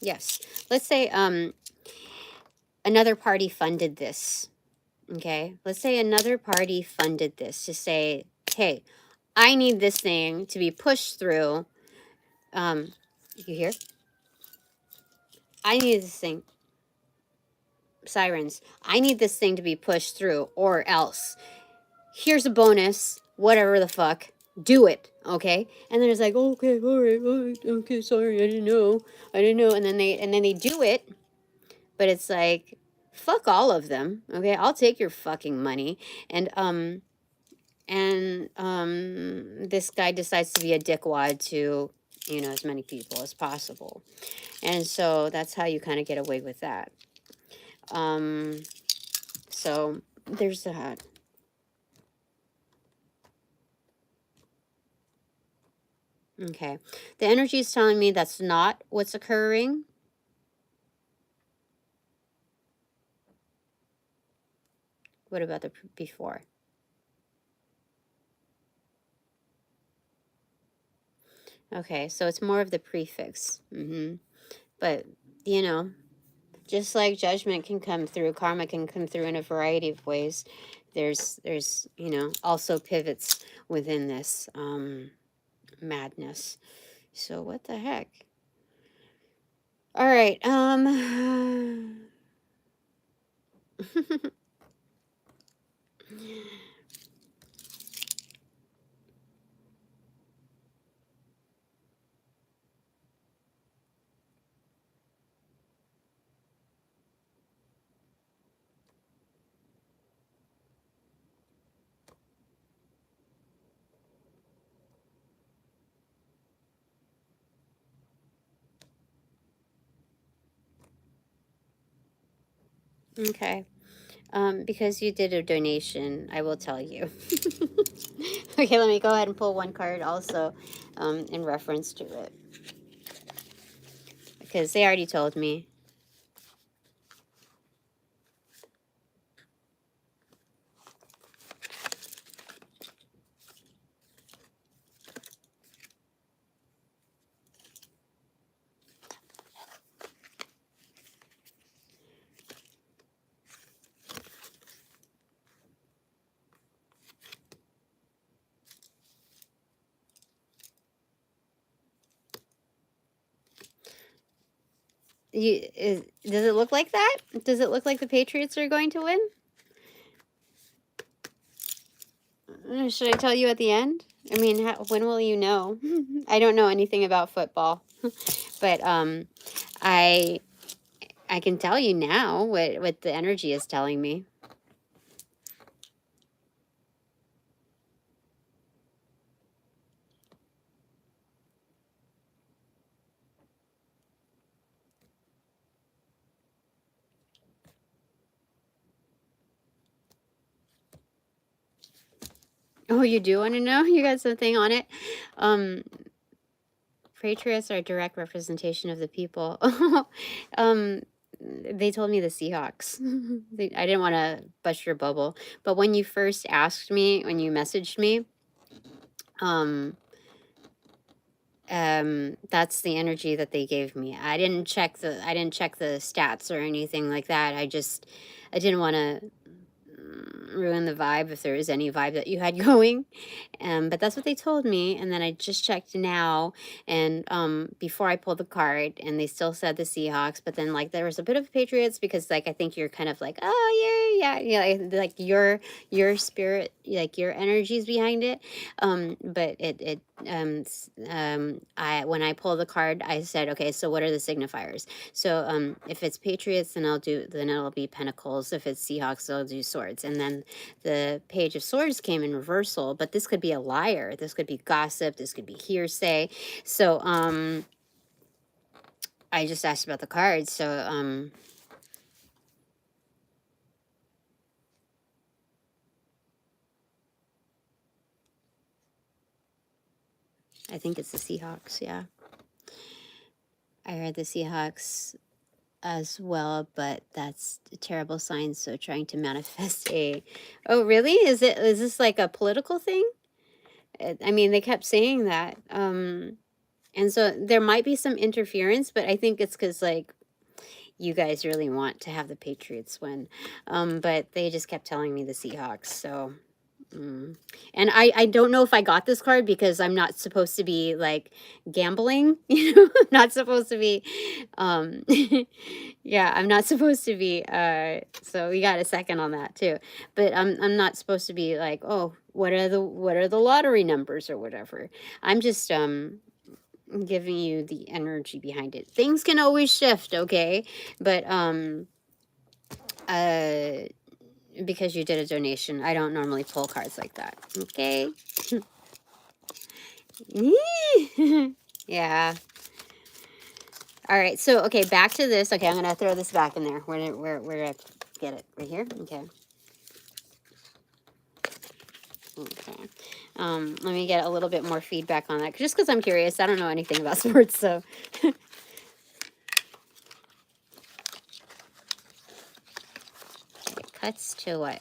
Yes. Let's say another party funded this. Okay? Let's say another party funded this to say, hey, I need this thing to be pushed through. You hear? I need this thing. Sirens. I need this thing to be pushed through, or else. Here's a bonus, whatever the fuck. Do it, okay? And then it's like, okay, all right, okay, sorry, I didn't know, and then they do it, but it's like, fuck all of them, okay? I'll take your fucking money, and this guy decides to be a dickwad to, as many people as possible, and so that's how you kind of get away with that. So there's that. Okay. The energy is telling me that's not what's occurring. What about the before? Okay, so it's more of the prefix. But, you know, just like judgment can come through, karma can come through in a variety of ways. There's also pivots within this madness. So what the heck? All right. Okay. Because you did a donation, I will tell you. Okay, let me go ahead and pull one card also in reference to it. Because they already told me. Does it look like that? Does it look like the Patriots are going to win? Should I tell you at the end? I mean, when will you know? I don't know anything about football, but I can tell you now what the energy is telling me. Oh, you do want to know? You got something on it? Patriots are a direct representation of the people. They told me the Seahawks. I didn't want to bust your bubble, but when you first asked me, when you messaged me, that's the energy that they gave me. I didn't check the stats or anything like that. I didn't want to ruin the vibe if there was any vibe that you had going. But that's what they told me. And then I just checked now, and before I pulled the card, and they still said the Seahawks, but then like there was a bit of Patriots, because like I think you're kind of like, oh yeah, like your spirit, like your energies behind it. But I when I pulled the card, I said, okay, so what are the signifiers? So if it's Patriots, then it'll be Pentacles. If it's Seahawks, I'll do Swords. And then the Page of Swords came in reversal, but this could be a liar. This could be gossip. This could be hearsay. So I just asked about the cards. So I think it's the Seahawks. Yeah, I heard the Seahawks as well, but that's a terrible sign. So trying to manifest a, oh really? Is this like a political thing? I mean, they kept saying that. And so there might be some interference, but I think it's because like you guys really want to have the Patriots win. But they just kept telling me the Seahawks. So and I don't know if I got this card because I'm not supposed to be like gambling, I'm not supposed to be yeah, I'm not supposed to be so we got a second on that too. But I'm not supposed to be like, oh, what are the lottery numbers or whatever. I'm just giving you the energy behind it. Things can always shift, okay? But because you did a donation, I don't normally pull cards like that. Okay. Yeah. All right. So okay, back to this. Okay, I'm gonna throw this back in there. Where I get it right here. Okay. Okay. Let me get a little bit more feedback on that, just because I'm curious. I don't know anything about sports, so. It cuts to what?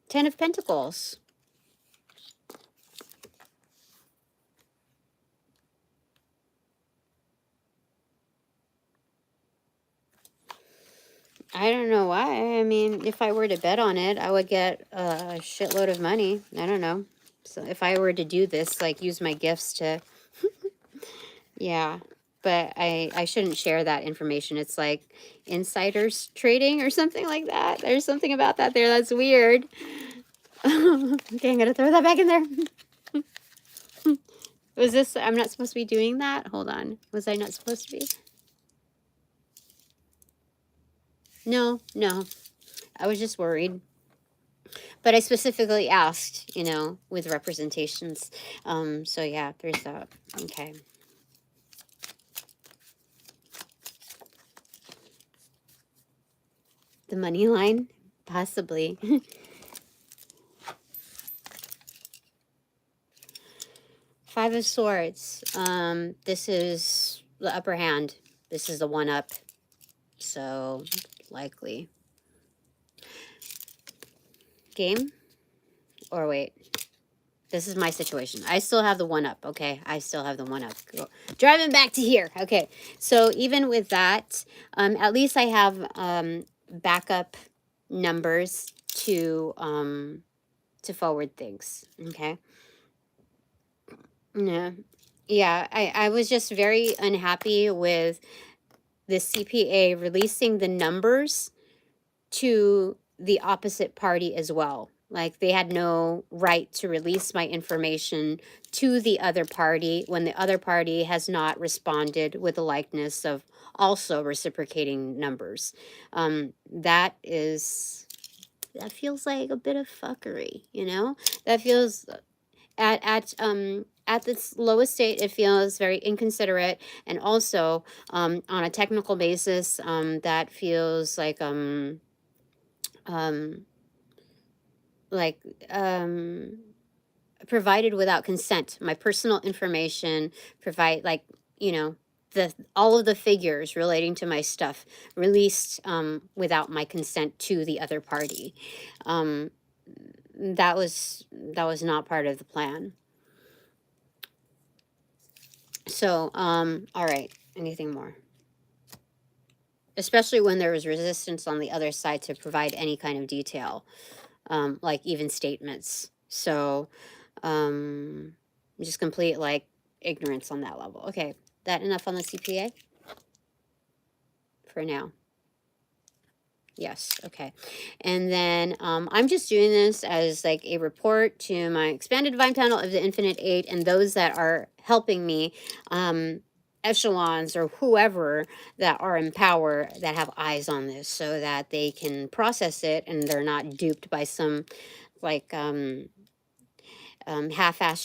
Ten of Pentacles. I don't know why. I mean, if I were to bet on it, I would get a shitload of money. I don't know. So if I were to do this, like use my gifts to, yeah. But I shouldn't share that information. It's like insiders trading or something like that. There's something about that there that's weird. Okay, I'm gonna throw that back in there. Was this, I'm not supposed to be doing that? Hold on. Was I not supposed to be? No, no. I was just worried. But I specifically asked, you know, with representations. So yeah, there's that. Okay. The money line? Possibly. Five of Swords. This is the upper hand. This is the one up. So, likely. Game? Or wait. This is my situation. I still have the one up, okay? I still have the one up. Cool. Driving back to here. Okay. So, even with that, at least I have backup numbers to forward things, okay? Yeah. Yeah, I was just very unhappy with the CPA releasing the numbers to the opposite party as well. Like they had no right to release my information to the other party when the other party has not responded with a likeness of also reciprocating numbers. That feels like a bit of fuckery, you know? That feels at this lowest state, it feels very inconsiderate, and also on a technical basis, that feels like provided without consent. My personal information provide like you know all of the figures relating to my stuff released without my consent to the other party. That was not part of the plan. So, all right. Anything more? Especially when there was resistance on the other side to provide any kind of detail, like even statements. So, just complete like ignorance on that level. Okay, that enough on the CPA for now. Yes, okay. And then I'm just doing this as like a report to my expanded divine panel of the Infinite Eight and those that are helping me, echelons or whoever that are in power that have eyes on this so that they can process it and they're not duped by some like half-assed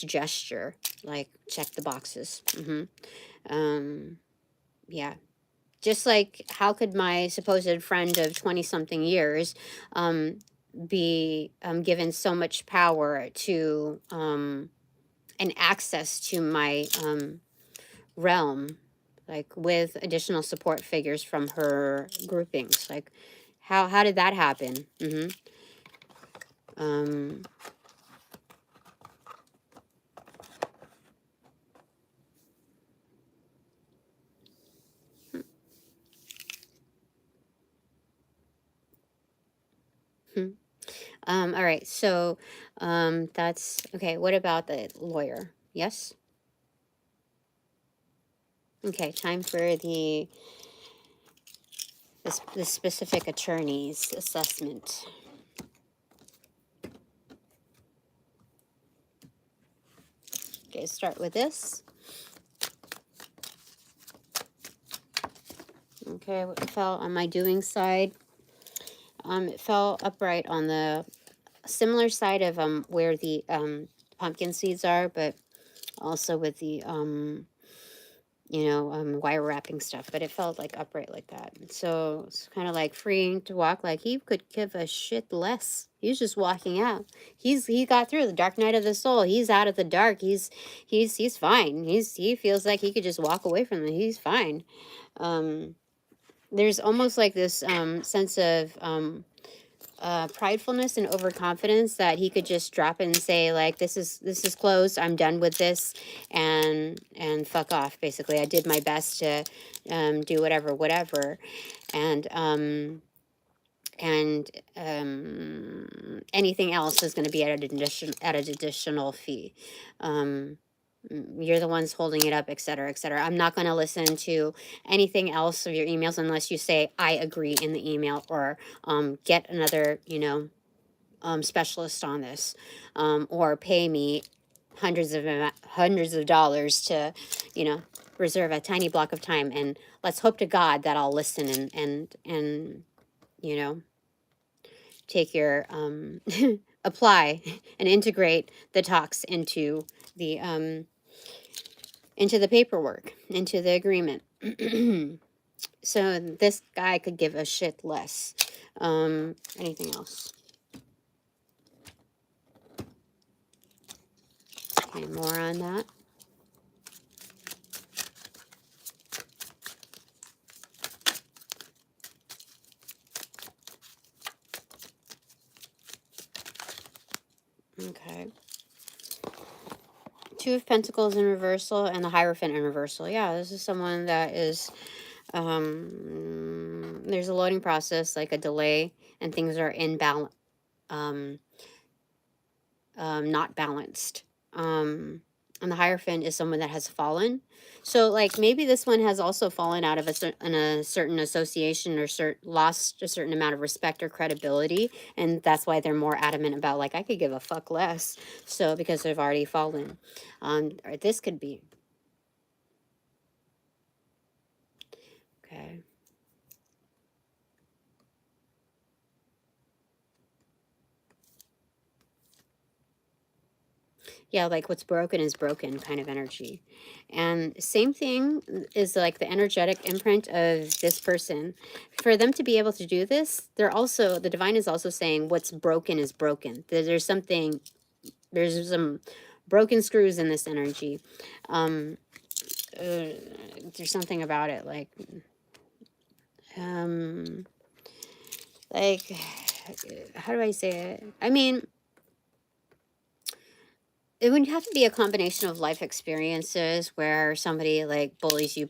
gesture, like check the boxes. Yeah. Just like, how could my supposed friend of 20-something years be given so much power to and access to my realm, like with additional support figures from her groupings? Like, how did that happen? All right, so that's okay. What about the lawyer? Yes. Okay, time for the specific attorney's assessment. Okay, start with this. Okay, what fell on my doing side? it fell upright on the similar side of where the pumpkin seeds are, but also with the wire wrapping stuff, but it felt like upright like that. So it's kind of like freeing to walk. Like he could give a shit less. He's just walking out. He got through the dark night of the soul. He's out of the dark. He's fine. He feels like he could just walk away from it. He's fine. There's almost like this sense of pridefulness and overconfidence that he could just drop it and say like, this is closed, I'm done with this, and fuck off. Basically, I did my best to do whatever, and anything else is going to be at an additional fee. You're the ones holding it up, etc., etc. I'm not going to listen to anything else of your emails unless you say I agree in the email, or get another specialist on this, or pay me hundreds of dollars to reserve a tiny block of time, and let's hope to God that I'll listen and take your apply and integrate the talks into the paperwork, into the agreement. So this guy could give a shit less. Anything else? Okay, more on that. Okay. Two of Pentacles in reversal and the Hierophant in reversal. Yeah, this is someone that is, there's a loading process, like a delay, and things are not balanced. And the Hierophant is someone that has fallen. So, like, maybe this one has also fallen out of a certain association, or lost a certain amount of respect or credibility, and that's why they're more adamant about, like, I could give a fuck less. So, because they've already fallen. Or this could be. Okay. Yeah, like what's broken is broken kind of energy. And same thing is like the energetic imprint of this person. For them to be able to do this, the divine is also saying what's broken is broken. There's some broken screws in this energy. There's something about it, like how do I say it? I mean, it would have to be a combination of life experiences where somebody like bullies you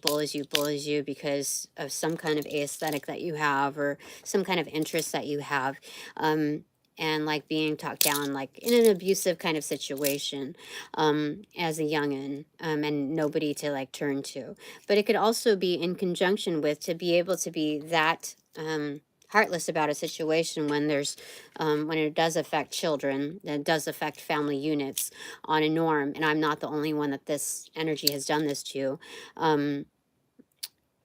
because of some kind of aesthetic that you have, or some kind of interest that you have, and like being talked down, like in an abusive kind of situation, as a youngin, and nobody to like turn to. But it could also be in conjunction with, to be able to be that heartless about a situation when when it does affect children, that does affect family units on a norm. And I'm not the only one that this energy has done this to,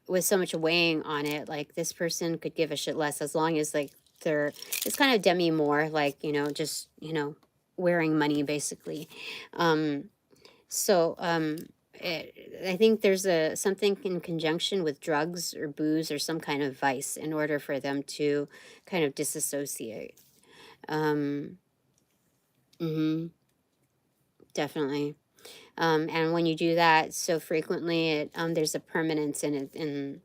with so much weighing on it. Like, this person could give a shit less, as long as like it's kind of Demi Moore, like, just wearing money basically. I think there's something in conjunction with drugs or booze or some kind of vice in order for them to kind of disassociate. Definitely. And when you do that so frequently, there's a permanence in it, in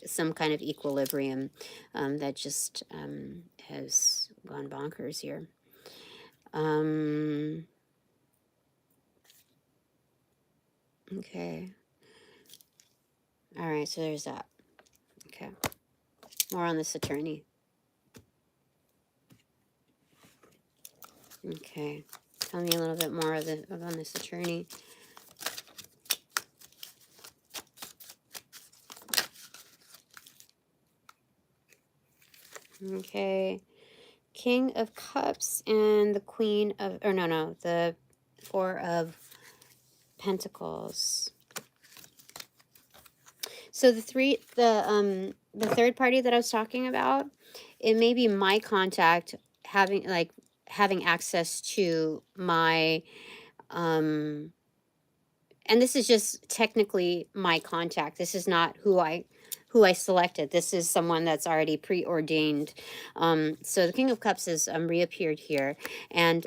some kind of equilibrium, that just has gone bonkers here. Okay. All right, so there's that. Okay. More on this attorney. Okay. Tell me a little bit more on this attorney. Okay. King of Cups and the Queen of, or no, the Four of Pentacles. So the third party that I was talking about it may be my contact having access to my and this is just technically my contact. This is not who I selected. This is someone that's already preordained. So the King of Cups has reappeared here, and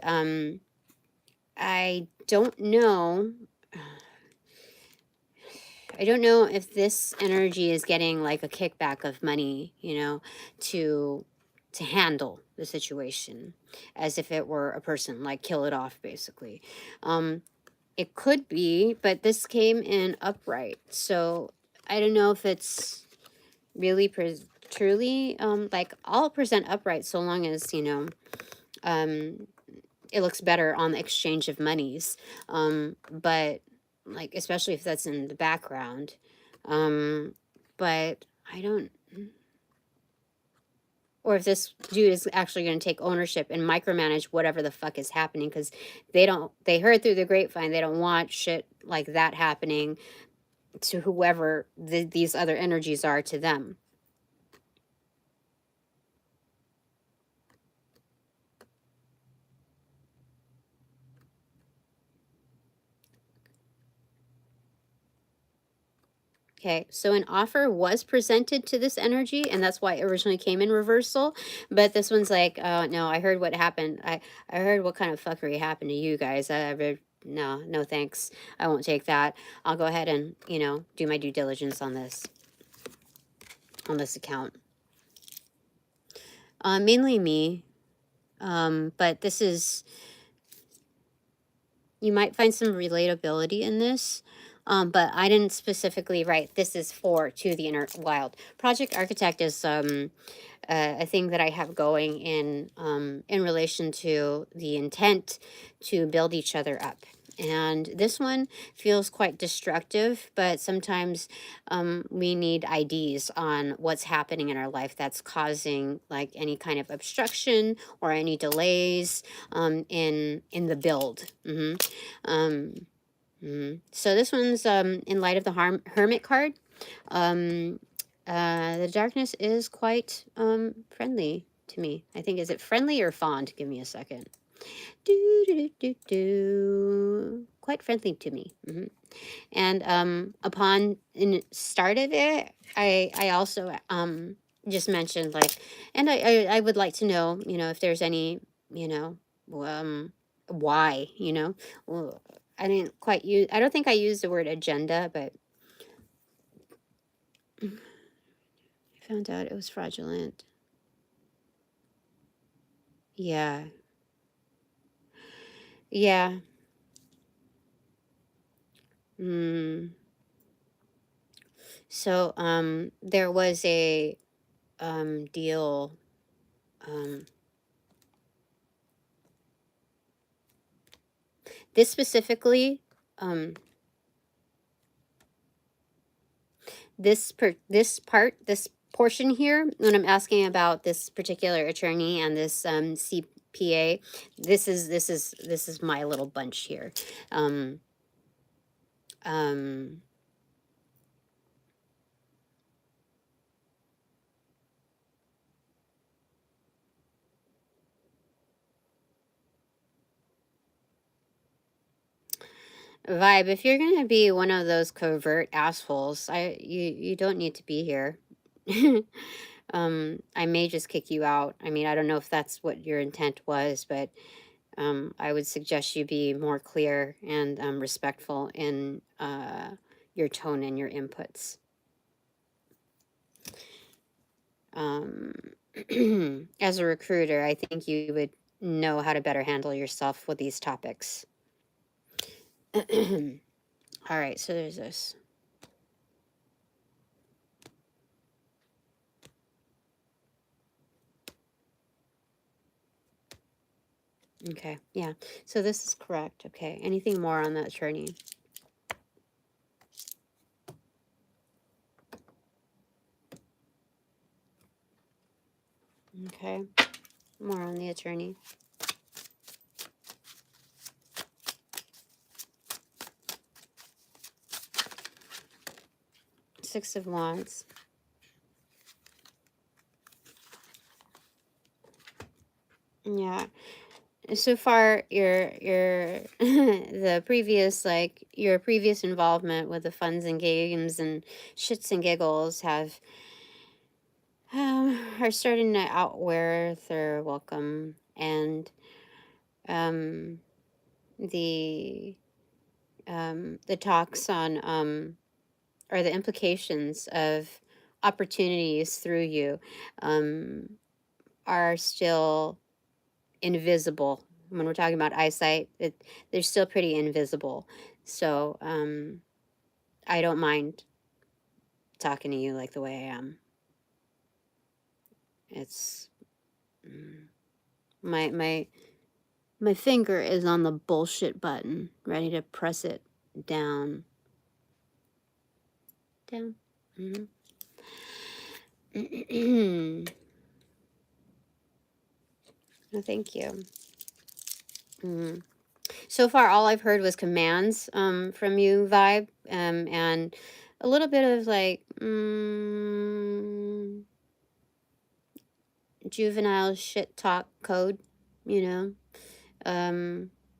I don't know. I don't know if this energy is getting like a kickback of money, you know, to handle the situation as if it were a person, like kill it off, basically. It could be, but this came in upright, so I don't know if it's really truly like, I'll present upright so long as, you know, it looks better on the exchange of monies, but like, especially if that's in the background, but I don't, or if this dude is actually going to take ownership and micromanage whatever the fuck is happening, because they heard through the grapevine they don't want shit like that happening to whoever these other energies are to them. Okay, so an offer was presented to this energy, and that's why it originally came in reversal. But this one's like, no, I heard what happened. I heard what kind of fuckery happened to you guys. No, thanks. I won't take that. I'll go ahead and, you know, do my due diligence on this account. Mainly me, but this is, you might find some relatability in this. But I didn't specifically write this is for to the inner wild. Project Architect is a thing that I have going in relation to the intent to build each other up. And this one feels quite destructive, but sometimes we need IDs on what's happening in our life that's causing like any kind of obstruction or any delays in the build. So this one's in light of the Hermit card. The darkness is quite friendly to me. I think, is it friendly or fond? Give me a second. Quite friendly to me. And upon in start of it, I also just mentioned like, and I would like to know, you know, if there's any, you know, why, you know. Well, I didn't quite use, I don't think I used the word agenda, but I found out it was fraudulent. Yeah. Yeah. So there was a deal, this specifically, this portion here, when I'm asking about this particular attorney and this CPA, this is my little bunch here. Vibe, if you're gonna be one of those covert assholes, you don't need to be here. I may just kick you out. I mean, I don't know if that's what your intent was, but I would suggest you be more clear and respectful in your tone and your inputs. As a recruiter, I think you would know how to better handle yourself with these topics. All right, so there's this. Okay, yeah, so this is correct. Okay, anything more on that attorney? Okay, more on the attorney. Six of Wands. Yeah. So far, your the previous, like your previous involvement with the funds and games and shits and giggles have are starting to outwear their welcome, and um the talks on or the implications of opportunities through you um are still invisible. When we're talking about eyesight, they're still pretty invisible. So I don't mind talking to you like the way I am. It's my my finger is on the bullshit button, ready to press it down. Down. No, thank you. So far, all I've heard was commands from you, vibe, and a little bit of like juvenile shit talk code, you know.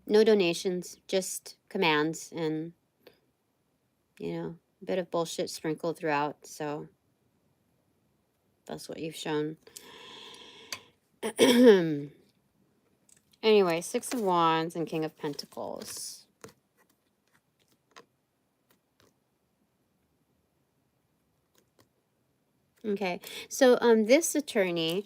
No donations, just commands, and you know, a bit of bullshit sprinkled throughout. So that's what you've shown. Anyway, Six of Wands and King of Pentacles. Okay, so this attorney,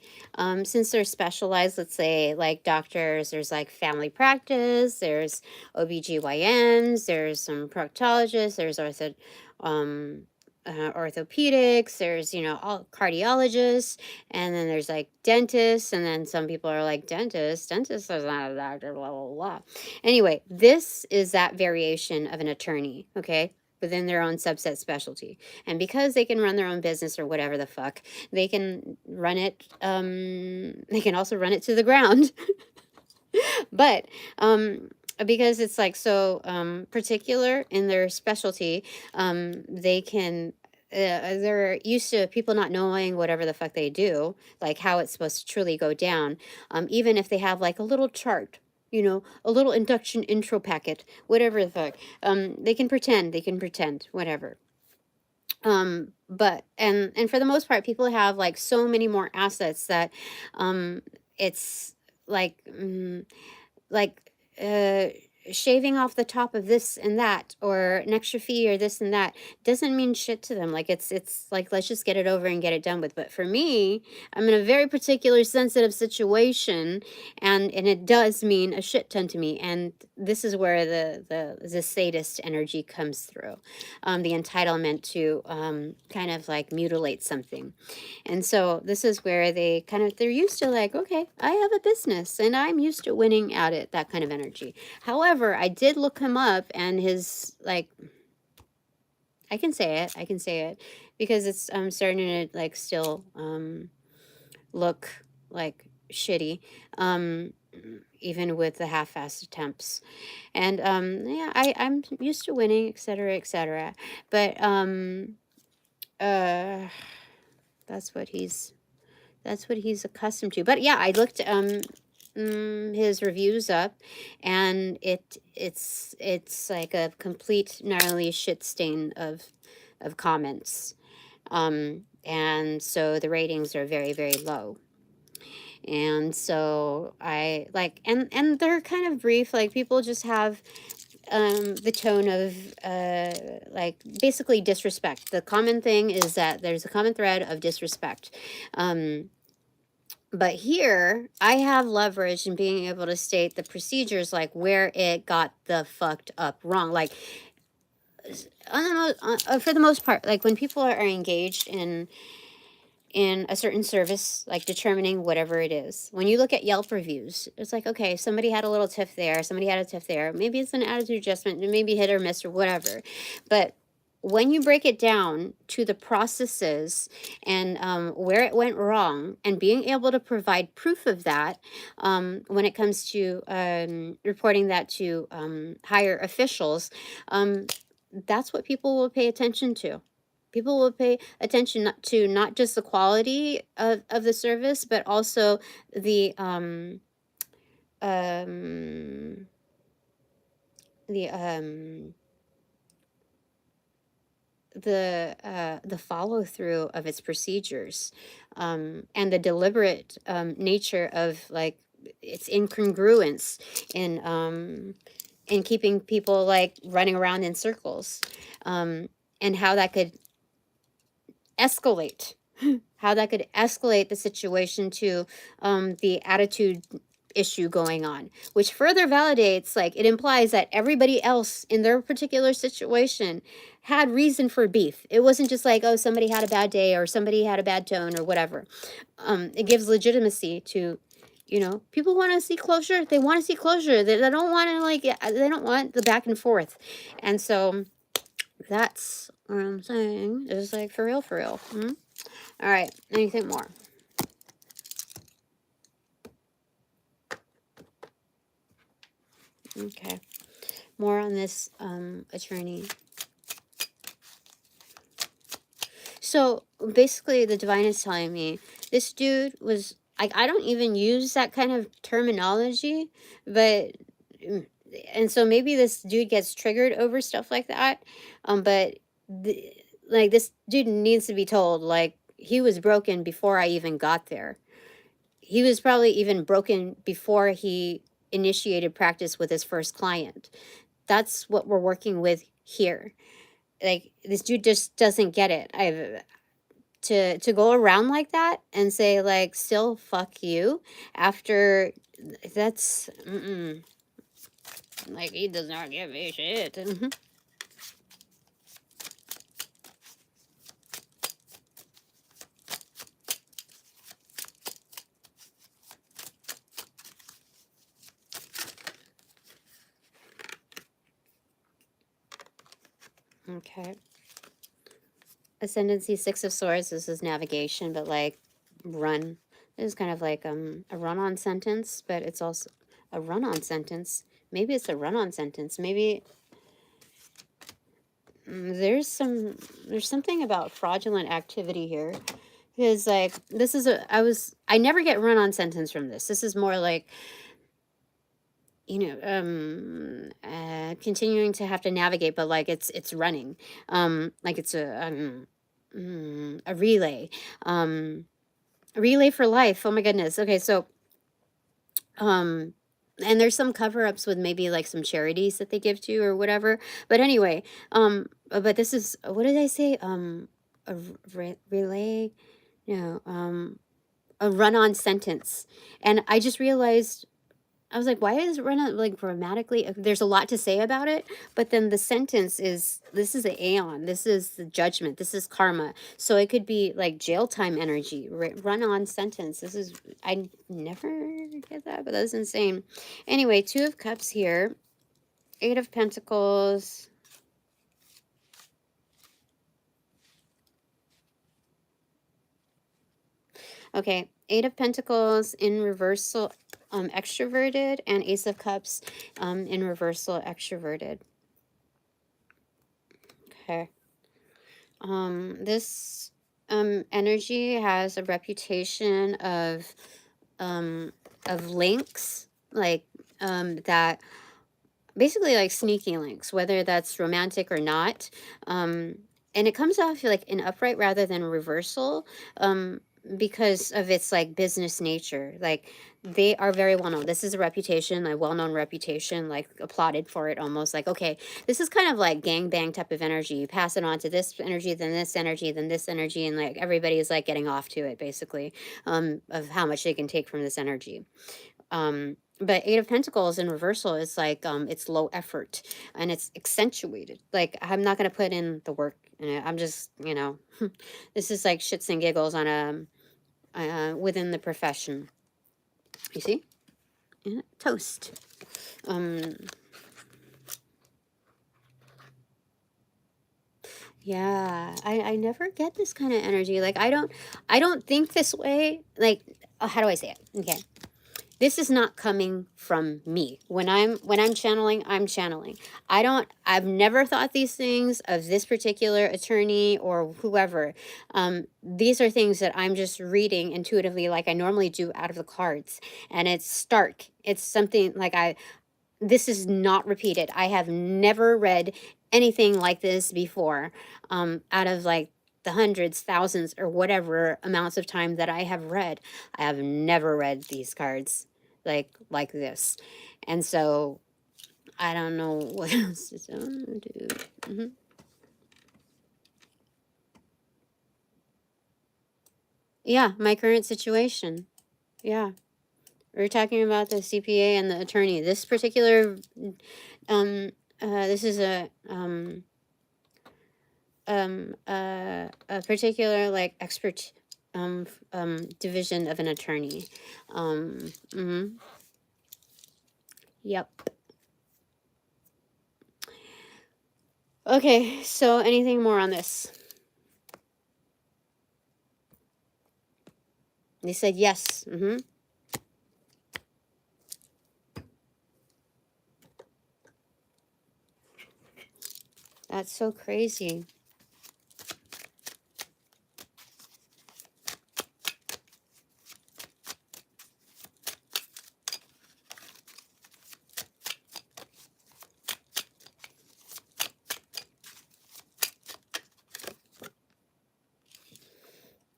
since they're specialized, let's say like doctors, there's like family practice, there's OBGYNs, there's some proctologists, there's orthopedics, there's, you know, all cardiologists, and then there's like dentists, and then some people are like dentist is not a doctor, blah, blah, blah. Anyway, this is that variation of an attorney, okay, within their own subset specialty. And because they can run their own business or whatever the fuck, they can run it, they can also run it to the ground. But because it's like so particular in their specialty, they can they're used to people not knowing whatever the fuck they do, like how it's supposed to truly go down. Even if they have like a little chart, you know, a little induction intro packet, whatever the fuck, they can pretend, whatever. But and for the most part, people have like so many more assets that it's like like uh shaving off the top of this and that, or an extra fee or this and that, doesn't mean shit to them. Like it's like, let's just get it over and get it done with. But for me, I'm in a very particular sensitive situation, and it does mean a shit ton to me. And this is where the sadist energy comes through, the entitlement to kind of like mutilate something. And so this is where they're used to like, okay, I have a business and I'm used to winning at it, that kind of energy. However, I did look him up, and his like, I can say it because it's starting to like still look like shitty, even with the half-assed attempts. And yeah, I'm used to winning, etc., etc. But that's what he's accustomed to. But yeah, I looked his reviews up, and it's like a complete gnarly shit stain of comments. And so the ratings are very, very low. And so I like, and they're kind of brief, like people just have the tone of like basically disrespect. The common thing is that there's a common thread of disrespect. But here I have leverage in being able to state the procedures, like where it got the fucked up wrong. Like for the most part, like when people are engaged in a certain service, like determining whatever it is. When you look at Yelp reviews, it's like, okay, somebody had a little tiff there, somebody had a tiff there. Maybe it's an attitude adjustment, maybe hit or miss or whatever. But when you break it down to the processes and where it went wrong, and being able to provide proof of that, when it comes to reporting that to higher officials, that's what people will pay attention to. People will pay attention to not just the quality of the service, but also the um, the the follow through of its procedures, and the deliberate nature of like its incongruence in keeping people like running around in circles, and how that could escalate, how that could escalate the situation to the attitude issue going on, which further validates, like it implies that everybody else in their particular situation had reason for beef. It wasn't just like, oh, somebody had a bad day or somebody had a bad tone or whatever. It gives legitimacy to, you know, people want to see closure. They want to see closure. They don't want to like, they don't want the back and forth. And so that's what I'm saying. It's like for real, for real. All right, anything more? Okay, more on this attorney. So basically, the divine is telling me this dude was like, I don't even use that kind of terminology, but and so maybe this dude gets triggered over stuff like that. But like this dude needs to be told, like he was broken before I even got there. He was probably even broken before he initiated practice with his first client. That's what we're working with here. Like this dude just doesn't get it. I've to go around like that and say like still fuck you after that's like he does not give a shit. Okay. Ascendancy 6 of Swords. This is navigation, but like run. This is kind of like a run-on sentence, but it's also a run-on sentence. Maybe it's a run-on sentence. Maybe there's something about fraudulent activity here. Because like this is I never get run-on sentence from this. This is more like, you know, continuing to have to navigate, but like it's running, like it's a relay, a relay for life. Oh my goodness. Okay, so and there's some cover-ups with maybe like some charities that they give to or whatever, but anyway, but this is, what did I say, a relay, no, a run-on sentence. And I just realized, I was like, why is it run on like grammatically? There's a lot to say about it, but then the sentence is, this is the aeon, this is the judgment, this is karma. So it could be like jail time energy, run on sentence. This is, I never get that, but that's insane. Anyway, 2 of Cups here, 8 of Pentacles. Okay, 8 of Pentacles in reversal, extroverted, and Ace of Cups in reversal, extroverted. Okay. This energy has a reputation of links, like that, basically like sneaky links, whether that's romantic or not. And it comes off like in upright rather than reversal, because of its like business nature. Like they are very well known. This is a reputation, a well-known reputation, like applauded for it almost. Like, okay, this is kind of like gangbang type of energy. You pass it on to this energy, then this energy, then this energy, and like everybody is like getting off to it basically, of how much they can take from this energy. But 8 of Pentacles in reversal is like, it's low effort and it's accentuated. Like, I'm not going to put in the work in it. I'm just, you know, this is like shits and giggles on within the profession. You see? Yeah, toast. Yeah, I never get this kind of energy. Like, I don't think this way. Like, how do I say it? Okay. This is not coming from me. When I'm channeling, I'm channeling. I've never thought these things of this particular attorney or whoever. These are things that I'm just reading intuitively like I normally do out of the cards. And it's stark. It's something like this is not repeated. I have never read anything like this before, out of like the hundreds, thousands, or whatever amounts of time that I have read. I have never read these cards like this. And so I don't know what else to do. Yeah, my current situation. Yeah. We're talking about the CPA and the attorney. This particular this is a particular like expert division of an attorney. Yep. Okay, so anything more on this? They said yes. That's so crazy.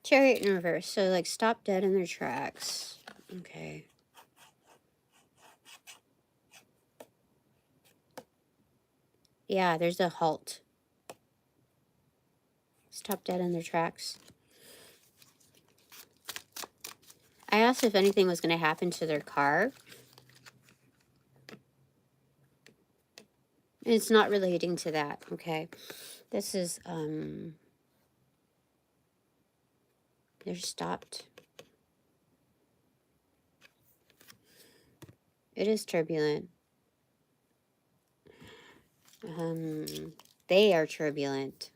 Chariot in reverse. So like stop dead in their tracks. Okay. Yeah, there's a halt. Stop dead in their tracks. I asked if anything was going to happen to their car. It's not relating to that, okay? This is, they're stopped. It is turbulent. They are turbulent.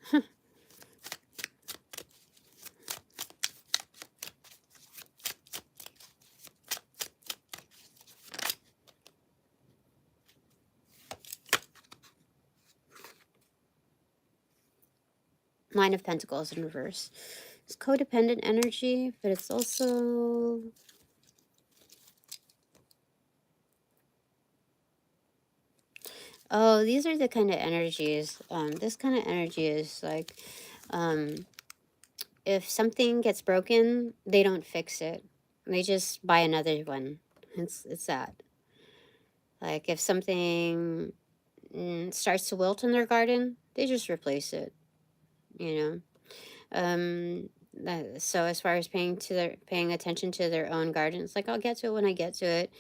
Nine of Pentacles in reverse. It's codependent energy, but it's also... Oh, these are the kind of energies. This kind of energy is like, if something gets broken, they don't fix it. They just buy another one. It's that. Like if something starts to wilt in their garden, they just replace it. You know. So as far as paying attention to their own garden, it's like I'll get to it when I get to it.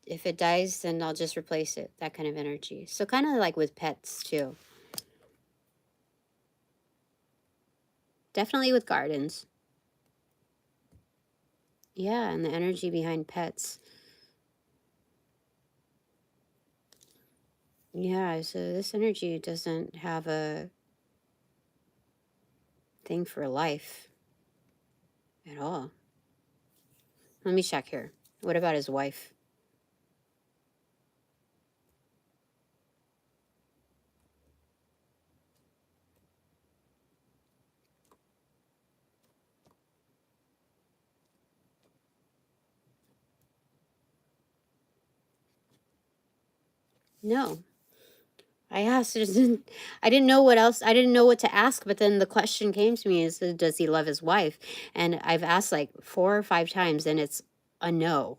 If it dies, then I'll just replace it. That kind of energy. So kind of like with pets too. Definitely with gardens. Yeah, and the energy behind pets. Yeah, so this energy doesn't have a thing for life at all. Let me check here. What about his wife? No. I asked, I didn't know what else, I didn't know what to ask, but then the question came to me is, does he love his wife? And I've asked like 4 or 5 times and it's a no.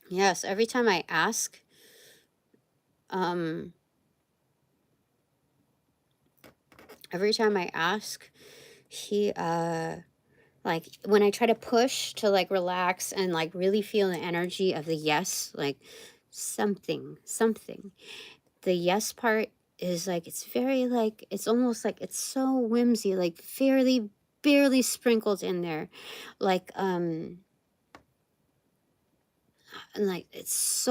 Yes, every time I ask, he Like when I try to push to like relax and like really feel the energy of the yes, like something, the yes part is like, it's very like, it's almost like it's so whimsy, like fairly, barely sprinkled in there. Like, and like it's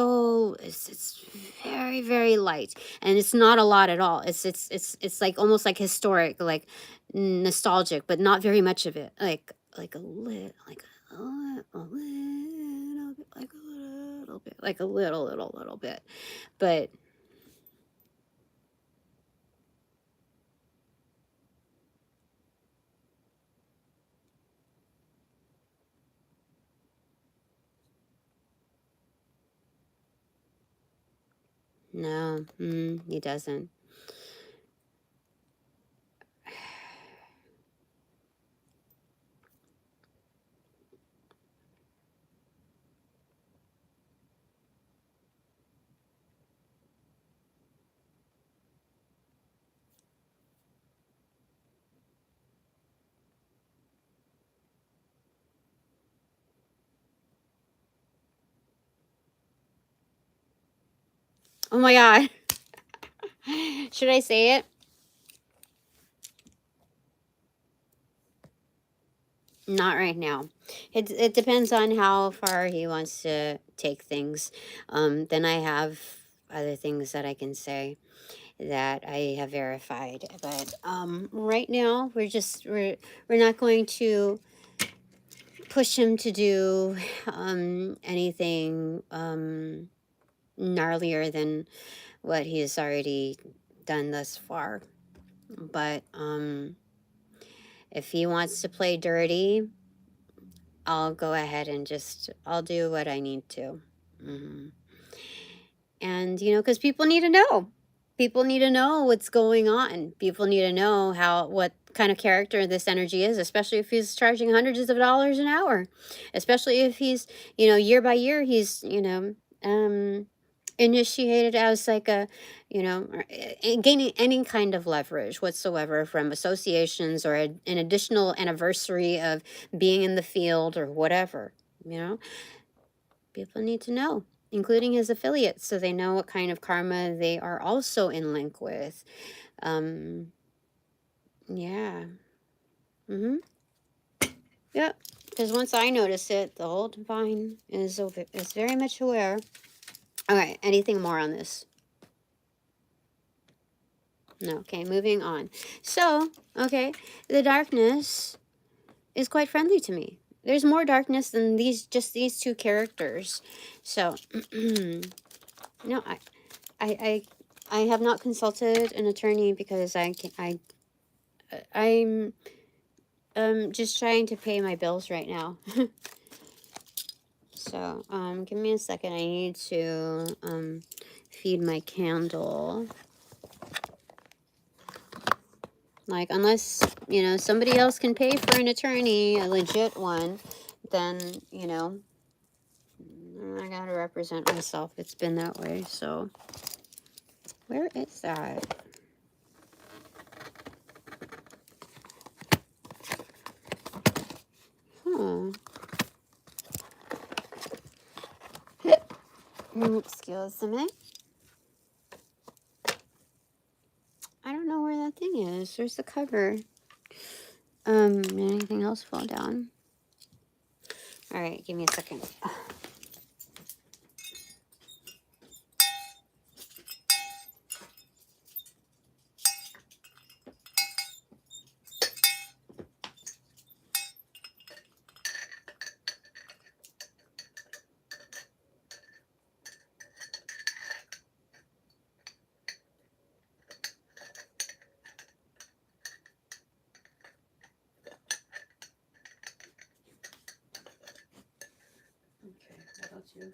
very, very light, and it's not a lot at all. It's like almost like historic, like nostalgic, but not very much of it. Like a little, like a little bit, like a little bit, like a little bit, but no, he doesn't. Oh my god. Should I say it? Not right now. It depends on how far he wants to take things. Then I have other things that I can say that I have verified. But right now we're not going to push him to do anything gnarlier than what he has already done thus far. But if he wants to play dirty, I'll go ahead and I'll do what I need to. hmm And, because people need to know. People need to know what's going on. People need to know what kind of character this energy is, especially if he's charging hundreds of dollars an hour. Especially if he's, year by year, he's, initiated as like gaining any kind of leverage whatsoever from associations or an additional anniversary of being in the field or whatever. People need to know, including his affiliates, so they know what kind of karma they are also in link with. Yeah. Yep. Because once I notice it, the whole divine is very much aware. All right. Anything more on this? No. Okay. Moving on. So, okay, the darkness is quite friendly to me. There's more darkness than these two characters. So, no, I have not consulted an attorney because I'm just trying to pay my bills right now. So, give me a second. I need to feed my candle. Like, unless, somebody else can pay for an attorney, a legit one, then, I gotta represent myself. It's been that way, so. Where is that? Excuse me. I don't know where that thing is. Where's the cover? Anything else fall down? All right, give me a second. Okay, how about you?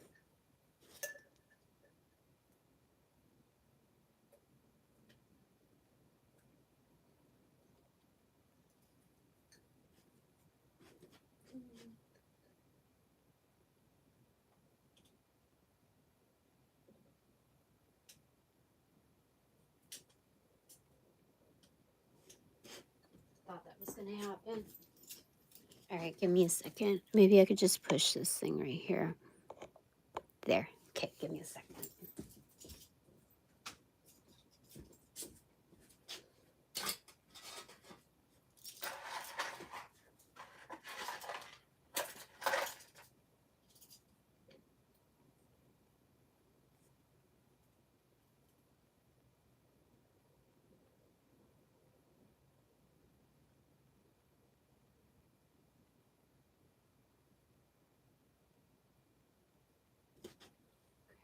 Thought that was gonna happen. All right, give me a second. Maybe I could just push this thing right here. There. Okay, give me a second.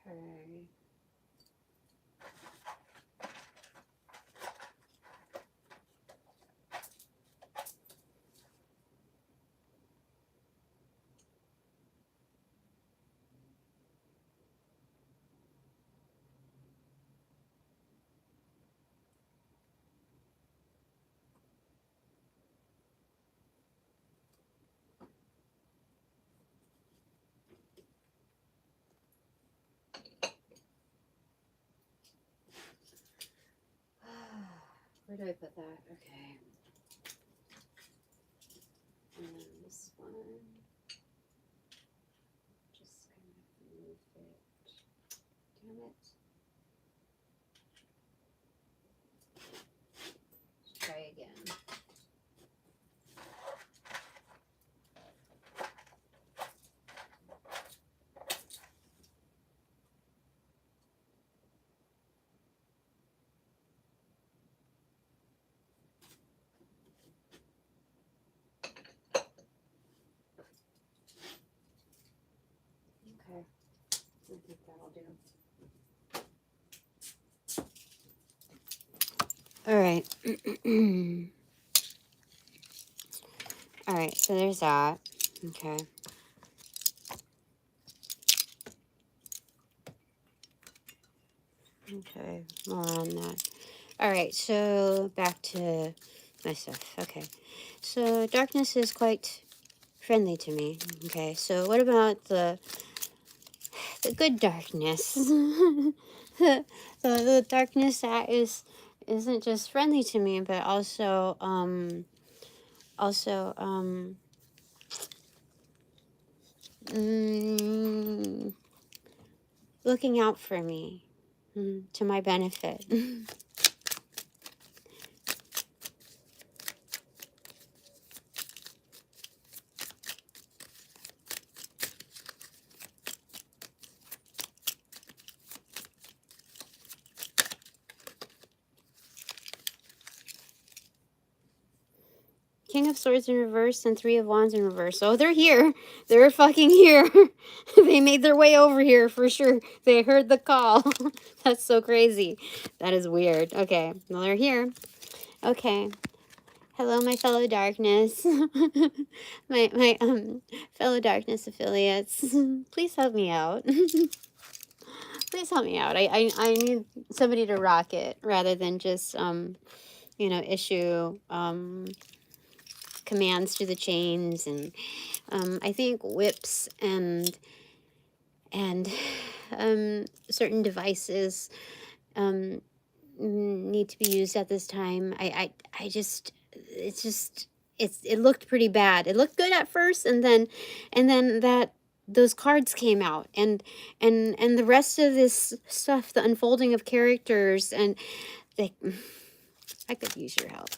Okay. Where do I put that? Okay. And then this one. Just kind of move it. Damn it. Let's try again. Okay. I think that'll do. All right. All right, so there's that. Okay. Okay, more on that. All right, so back to my stuff. Okay, so darkness is quite friendly to me. Okay, so what about the good darkness? The darkness that isn't just friendly to me, but also looking out for me, to my benefit. King of Swords in reverse and Three of Wands in reverse. Oh, they're here. They're fucking here. They made their way over here for sure. They heard the call. That's so crazy. That is weird. Okay, well, they're here. Okay. Hello, my fellow darkness. my fellow darkness affiliates. Please help me out. Please help me out. I need somebody to rock it rather than just you know, issue commands through the chains, and I think whips and certain devices need to be used at this time. I just it looked pretty bad. It looked good at first, and then that those cards came out, and the rest of this stuff, the unfolding of characters, and they, I could use your help.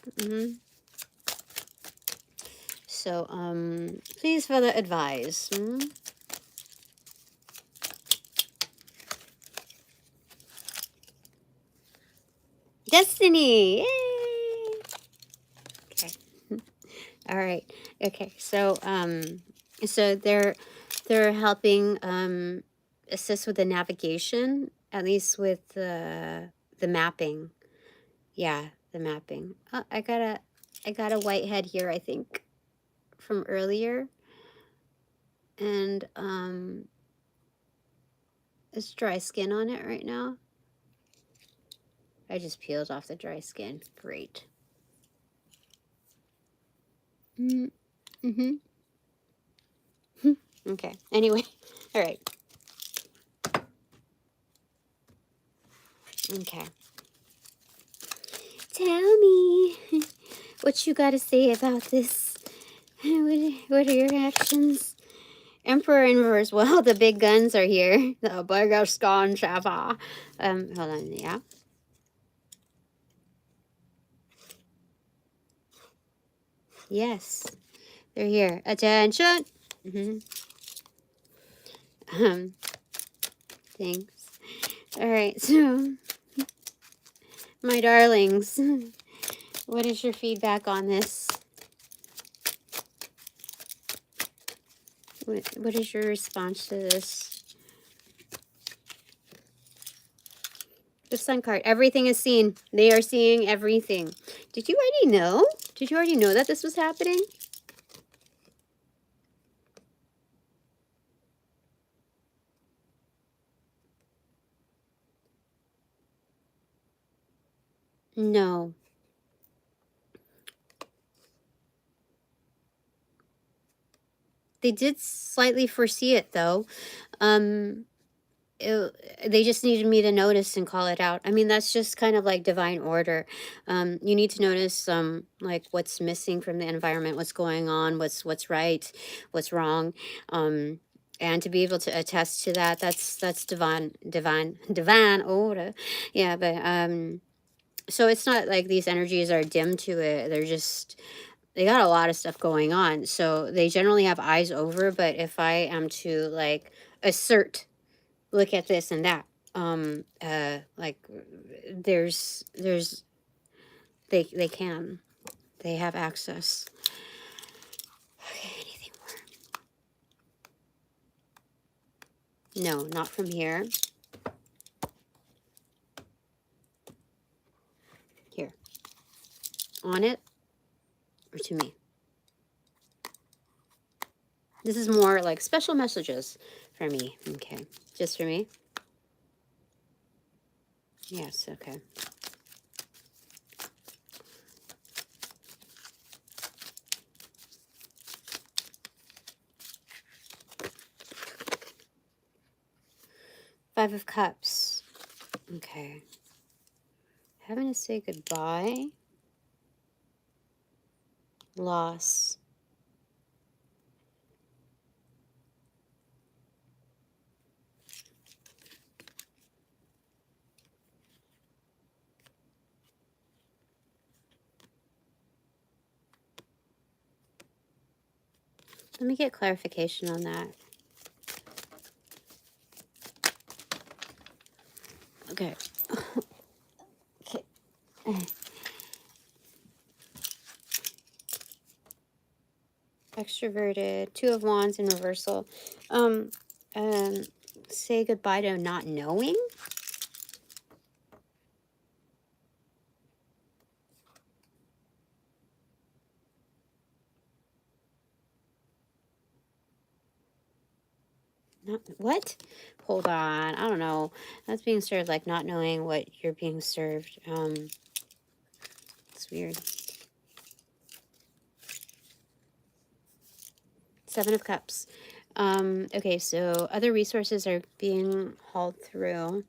So, please further advise. Destiny! Yay! Okay. All right. Okay. So, so they're helping assist with the navigation, at least with the mapping. Yeah, the mapping. Oh, I got a white head here, I think, from earlier, and it's dry skin on it right now. I just peeled off the dry skin. Great. Okay. Anyway, all right. Okay. Tell me what you got to say about this What are your reactions? Emperor in reverse. Well, the big guns are here. The biggest guns ever. Hold on. Yeah. Yes, they're here. Attention. Thanks. All right. So, my darlings, what is your feedback on this? What is your response to this? The Sun card. Everything is seen. They are seeing everything. Did you already know? Did you already know that this was happening? No. They did slightly foresee it, though. They just needed me to notice and call it out. I mean, that's just kind of like divine order. You need to notice like what's missing from the environment, what's going on, what's right, what's wrong, and to be able to attest to that, that's divine order. Yeah, but so it's not like these energies are dim to it. They're just, they got a lot of stuff going on, so they generally have eyes over. But if I am to like assert, look at this and that, like there's they can, they have access. Okay, anything more? No, not from here. Here, on it, or to me. This is more like special messages for me. Okay, just for me. Yes, okay. Five of Cups. Okay. Having to say goodbye. Loss. Let me get clarification on that. Okay. Okay. Extroverted, Two of Wands in reversal. Say goodbye to not knowing. Not what? Hold on. I don't know. That's being served, like not knowing what you're being served. It's weird. Seven of Cups. Okay, so other resources are being hauled through.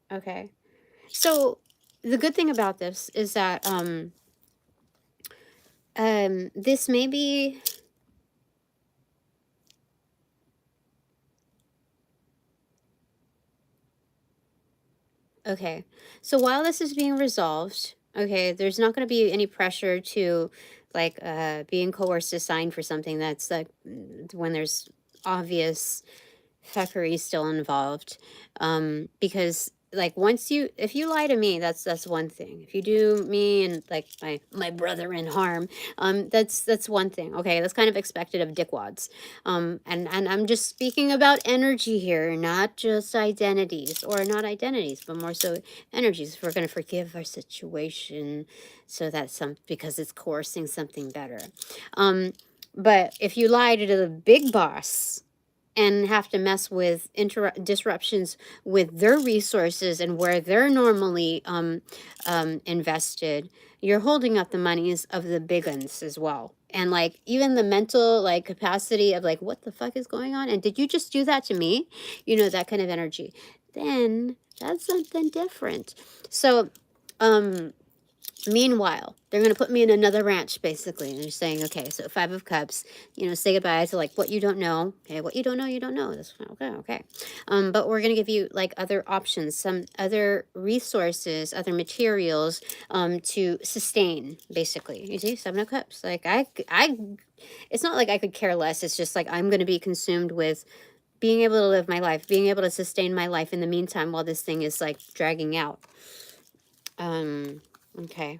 Okay. So the good thing about this is that this may be, okay, so while this is being resolved, okay, there's not going to be any pressure to like being coerced to sign for something that's like when there's obvious Fckry still involved, because like once you, if you lie to me, that's one thing. If you do me and like my brother in harm, that's one thing. Okay, that's kind of expected of dickwads. And I'm just speaking about energy here, not just identities, or not identities, but more so energies. We're gonna forgive our situation so that because it's coercing something better. But if you lie to the big boss and have to mess with disruptions with their resources and where they're normally invested, you're holding up the monies of the big ones as well. And like even the mental like capacity of like, what the fuck is going on? And did you just do that to me? You know, that kind of energy. Then that's something different. So Meanwhile, they're going to put me in another ranch, basically. And they're saying, okay, so 5 of Cups, you know, say goodbye to, like, what you don't know. Okay, what you don't know, you don't know. That's okay, okay. But we're going to give you, like, other options, some other resources, other materials to sustain, basically. You see, 7 of Cups. Like, it's not like I could care less. It's just like I'm going to be consumed with being able to live my life, being able to sustain my life in the meantime while this thing is, like, dragging out. Okay.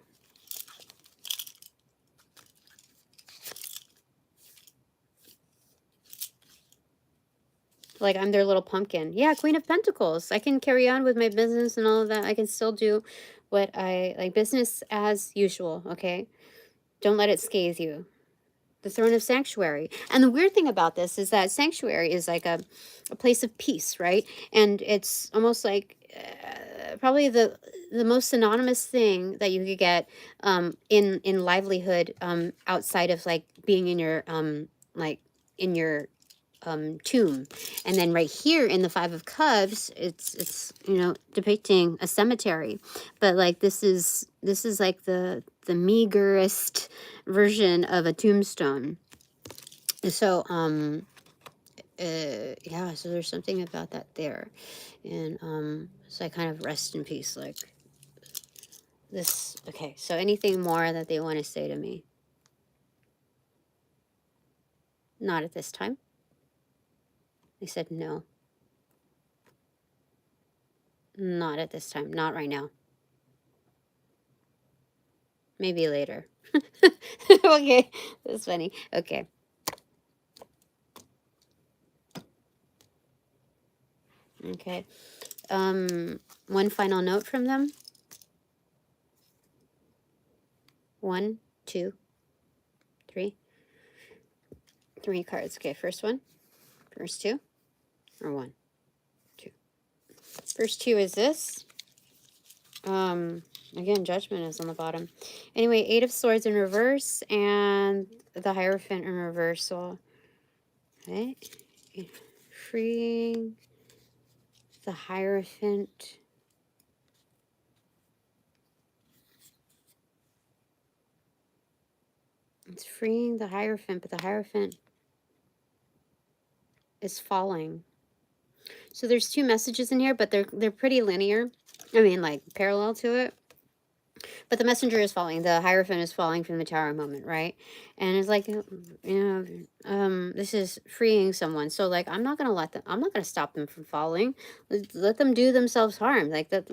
Like, I'm their little pumpkin. Yeah, Queen of Pentacles. I can carry on with my business and all of that. I can still do what I like, business as usual, okay? Don't let it scathe you. The Throne of Sanctuary. And the weird thing about this is that Sanctuary is like a place of peace, right? And it's almost like probably the most synonymous thing that you could get in livelihood outside of like being in your like in your tomb. And then right here in the 5 of Cups, it's you know, depicting a cemetery, but like this is like the meagerest version of a tombstone. So yeah, so there's something about that there. And so I kind of rest in peace, like this. Okay, so anything more that they want to say to me? Not at this time. They said no. Not at this time. Not right now. Maybe later. Okay, that's funny. Okay. Okay. One final note from them. 1, 2, 3. 3 cards. Okay, first one. First 2. Or 1, 2. First 2 is this. Again, Judgment is on the bottom. Anyway, 8 of Swords in reverse and the Hierophant in reversal. Okay. Freeing the Hierophant. It's freeing the Hierophant, but the Hierophant is falling. So there's 2 messages in here, but they're pretty linear. I mean, like parallel to it. But the messenger is falling. The Hierophant is falling from the tower moment, right? And it's like, you know, this is freeing someone. So like, I'm not gonna let them. I'm not gonna stop them from falling. Let them do themselves harm. Like that.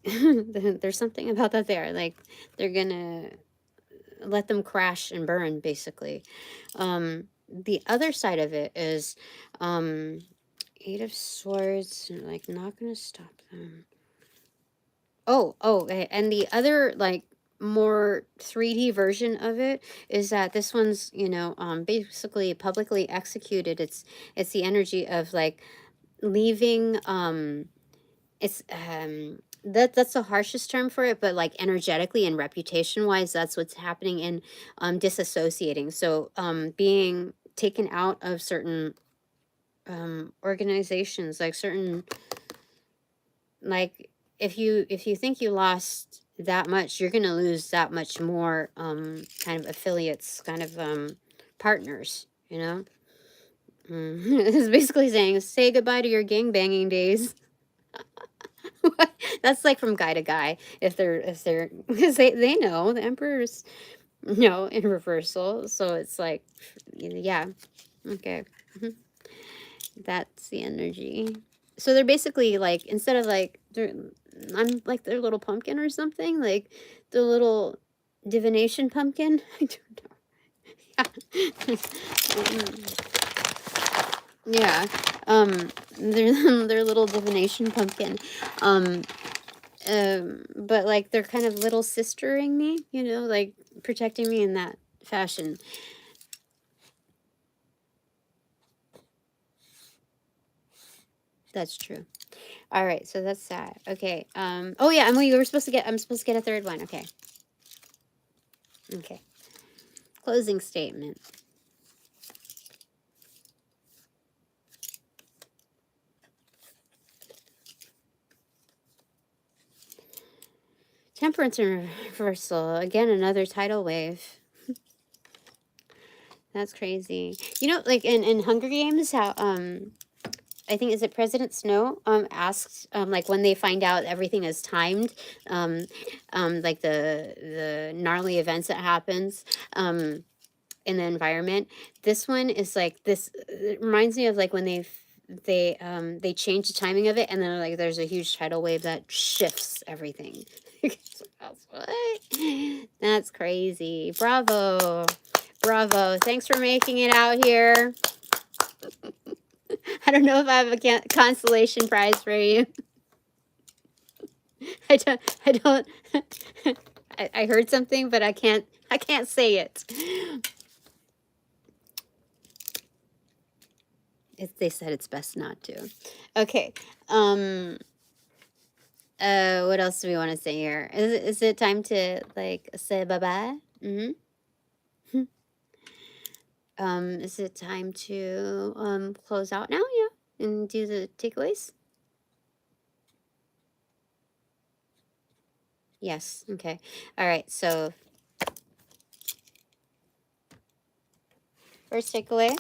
There's something about that there. Like they're gonna let them crash and burn, basically. The other side of it is 8 of Swords, like not gonna stop them. Oh, okay. And the other like more 3D version of it is that this one's, you know, basically publicly executed. It's the energy of like leaving it's that's the harshest term for it, but like energetically and reputation wise, that's what's happening in disassociating. So being taken out of certain organizations, like certain, like if you think you lost that much, you're gonna lose that much more kind of affiliates, kind of partners, you know. It's basically saying say goodbye to your gang banging days. That's like from guy to guy, if they're because they know the Emperor's no in reversal, so it's like yeah, okay. That's the energy. So they're basically like, instead of like I'm like their little pumpkin or something, like the little divination pumpkin. I don't know. Yeah. Their little divination pumpkin. But like they're kind of little sistering me, you know, like protecting me in that fashion. That's true. All right, so that's that. Okay. Oh yeah, and we were supposed to get. I'm supposed to get a third one. Okay. Okay. Closing statement. Temperance in reversal. Again, another tidal wave. That's crazy. You know, like in Hunger Games, how I think, is it President Snow asks like when they find out everything is timed, like the gnarly events that happens in the environment. This one is like this. It reminds me of like when they change the timing of it, and then like there's a huge tidal wave that shifts everything. What? That's crazy. Bravo. Bravo. Thanks for making it out here. I don't know if I have a consolation prize for you. I don't, I heard something, but I can't say it. They said it's best not to. Okay. What else do we want to say here? Is it time to like say bye-bye? Is it time to close out now? Yeah. And do the takeaways? Yes. Okay. All right. So first takeaway,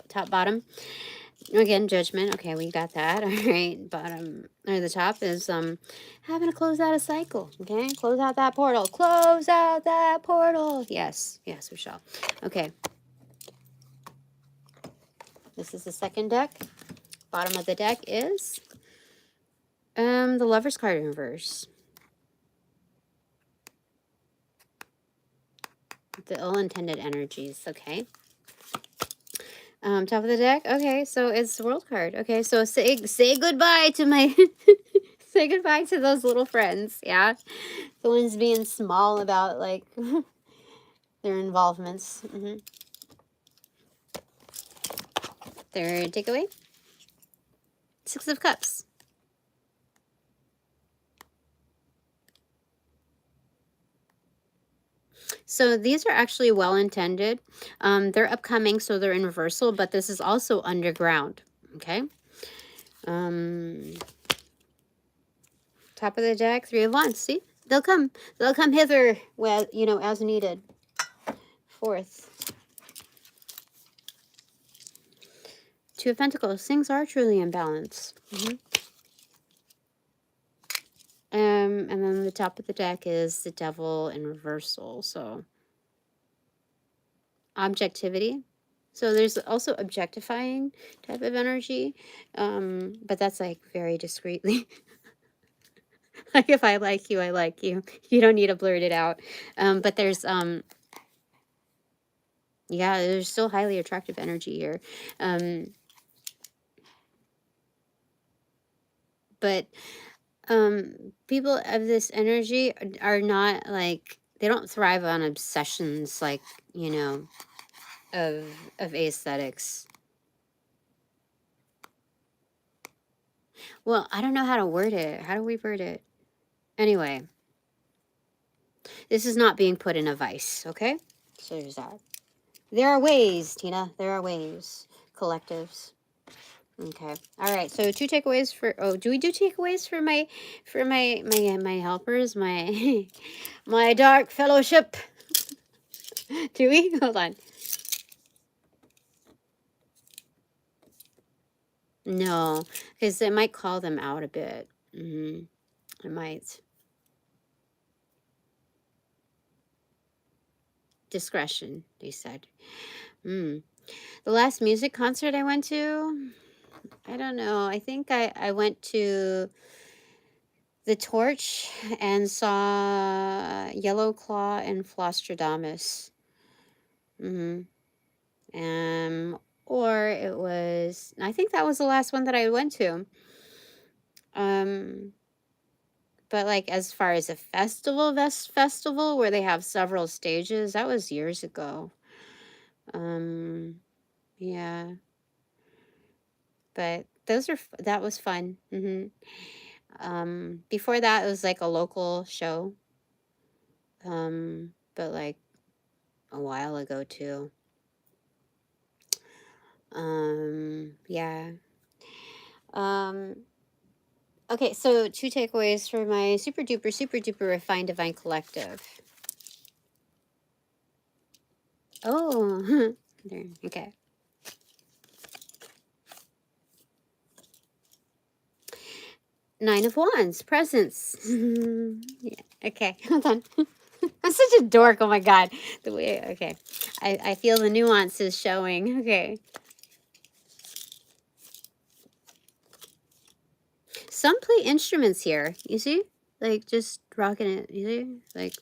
top, bottom. Again, judgment. Okay, we got that. All right. Bottom or the top is having to close out a cycle. Okay, close out that portal. Close out that portal. Yes. Yes, we shall. Okay. This is the second deck. Bottom of the deck is the Lover's card in reverse. The ill-intended energies. Okay. Top of the deck. Okay, so it's the World card. Okay, so say goodbye to my say goodbye to those little friends. Yeah, the ones being small about like their involvements. Third takeaway. Six of Cups. So these are actually well-intended. They're upcoming, so they're in reversal, but this is also underground. Okay. Top of the deck, Three of Wands. See, they'll come hither, well, you know, as needed. Fourth, Two of Pentacles. Things are truly in balance. And then the top of the deck is the Devil in reversal. So objectivity. So there's also objectifying type of energy, but that's like very discreetly. Like if I like you, I like you. You don't need to blurt it out. But there's yeah, there's still highly attractive energy here. But people of this energy are not like, they don't thrive on obsessions like, you know, of aesthetics. Well, I don't know how to word it. How do we word it? Anyway, this is not being put in a vice, okay? So there's that. There are ways, Tina. There are ways. Collectives. Okay. All right. So two takeaways for, oh, do we do takeaways for my helpers, my my dark fellowship? Do we? Hold on. No, because it might call them out a bit. It might. Discretion, they said. The last music concert I went to, I don't know. I think I went to The Torch and saw Yellow Claw and Flostradamus. Or it was, I think that was the last one that I went to. But like as far as a festival where they have several stages, that was years ago. Yeah. But that was fun. Before that it was like a local show. But like a while ago too. Yeah. Okay, so 2 takeaways for my super duper refined divine collective. Oh, there, okay. Nine of Wands, presents. Yeah, okay, hold on. I'm such a dork, oh my god. The way, okay. I feel the nuances showing, okay. Some play instruments here, you see? Like, just rocking it, you see? Like,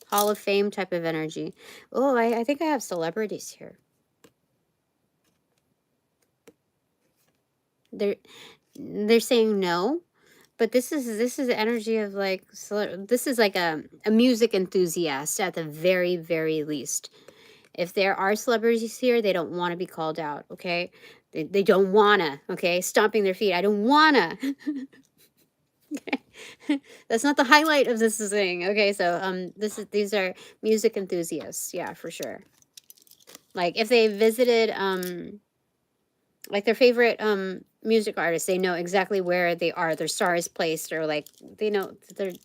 Hall of Fame type of energy. Oh, I think I have celebrities here. They're saying no, but this is the energy of like this is like a music enthusiast at the very least. If there are celebrities here, they don't want to be called out, okay? They don't wanna, okay? Stomping their feet. I don't wanna. Okay. That's not the highlight of this thing. Okay, so these are music enthusiasts, yeah, for sure. Like if they visited like their favorite music artists, they know exactly where they are, their star is placed, or like they know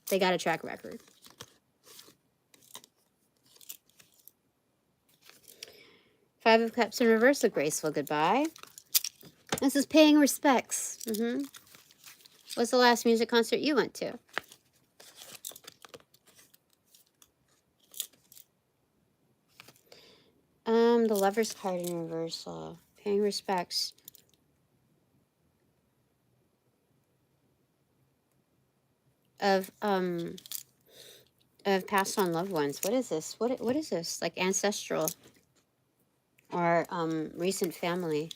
they got a track record. Five of Cups in reverse, a graceful goodbye. This is paying respects. What's the last music concert you went to? The Lover's card in reversal. Paying respects. Of passed on loved ones. What is this? What is this? Like ancestral or recent family.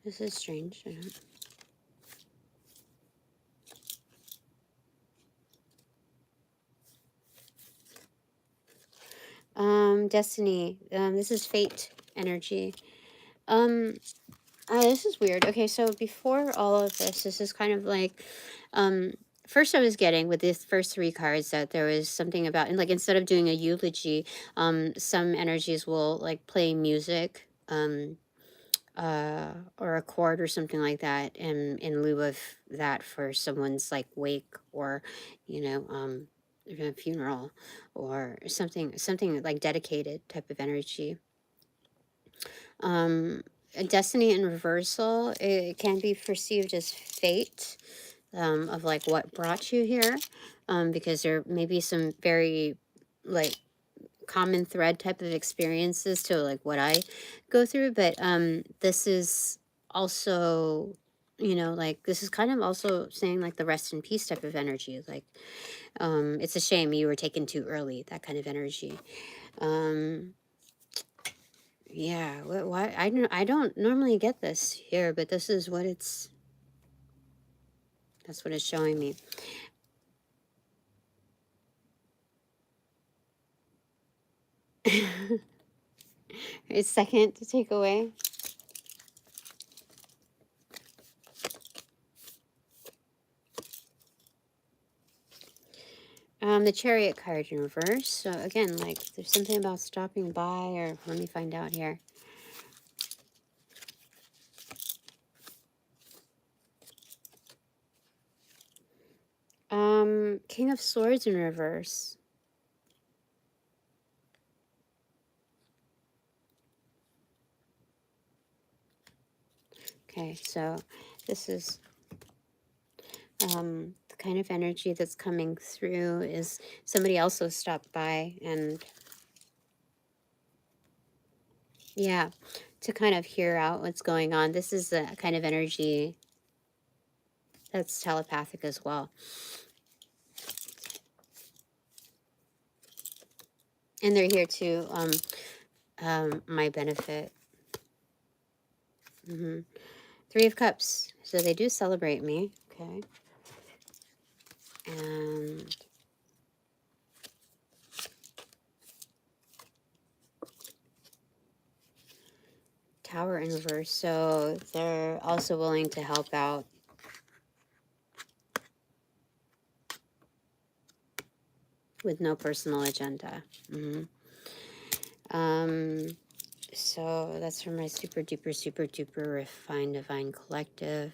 This is strange. Destiny. This is fate energy. This is weird. Okay, so before all of this is kind of like, first I was getting with these first 3 cards that there was something about, and like instead of doing a eulogy, some energies will like play music, or a chord or something like that, in lieu of that for someone's like wake or, you know, a funeral or something like dedicated type of energy. A destiny in reversal, it can be perceived as fate, of like what brought you here, because there may be some very like common thread type of experiences to like what I go through, but this is also, you know, like this is kind of also saying like the rest in peace type of energy, like it's a shame you were taken too early, that kind of energy. Yeah, why I don't normally get this here, but this is what that's what it's showing me. It's second to take away. The Chariot card in reverse. So again, like there's something about stopping by, or let me find out here. King of Swords in reverse. Okay, so this is the kind of energy that's coming through is somebody also stopped by, and yeah, to kind of hear out what's going on. This is the kind of energy that's telepathic as well. And they're here to my benefit. 3 of Cups. So they do celebrate me. Okay. And Tower in reverse. So they're also willing to help out. With no personal agenda. So that's from my super duper refined divine collective.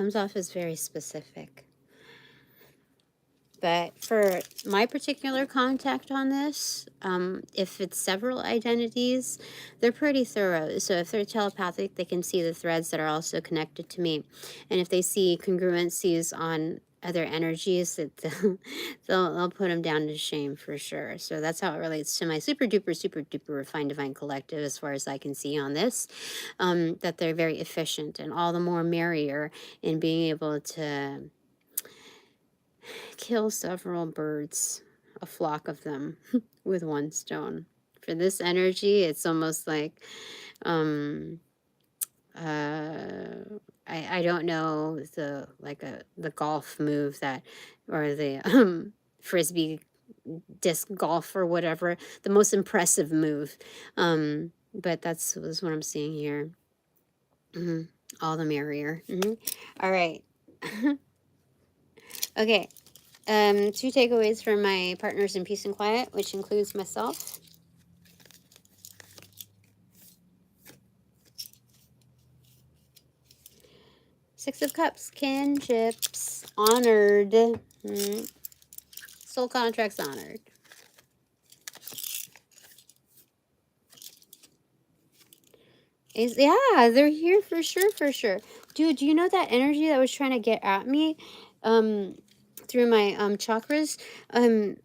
comes off as very specific. But for my particular contact on this, if it's several identities, they're pretty thorough. So if they're telepathic, they can see the threads that are also connected to me. And if they see congruencies on other energies, that they'll put them down to shame for sure. So that's how it relates to my super duper refined divine collective, as far as I can see on this, that they're very efficient, and all the more merrier in being able to kill several birds, a flock of them, with one stone. For this energy, it's almost like, I don't know, the golf move that, or the frisbee disc golf or whatever, the most impressive move. But that's what I'm seeing here. All the merrier. All right. Okay. 2 takeaways from my partners in peace and quiet, which includes myself. Six of Cups, kinships, honored. Soul contracts honored. Yeah, they're here for sure, for sure. Dude, do you know that energy that was trying to get at me? Through my chakras,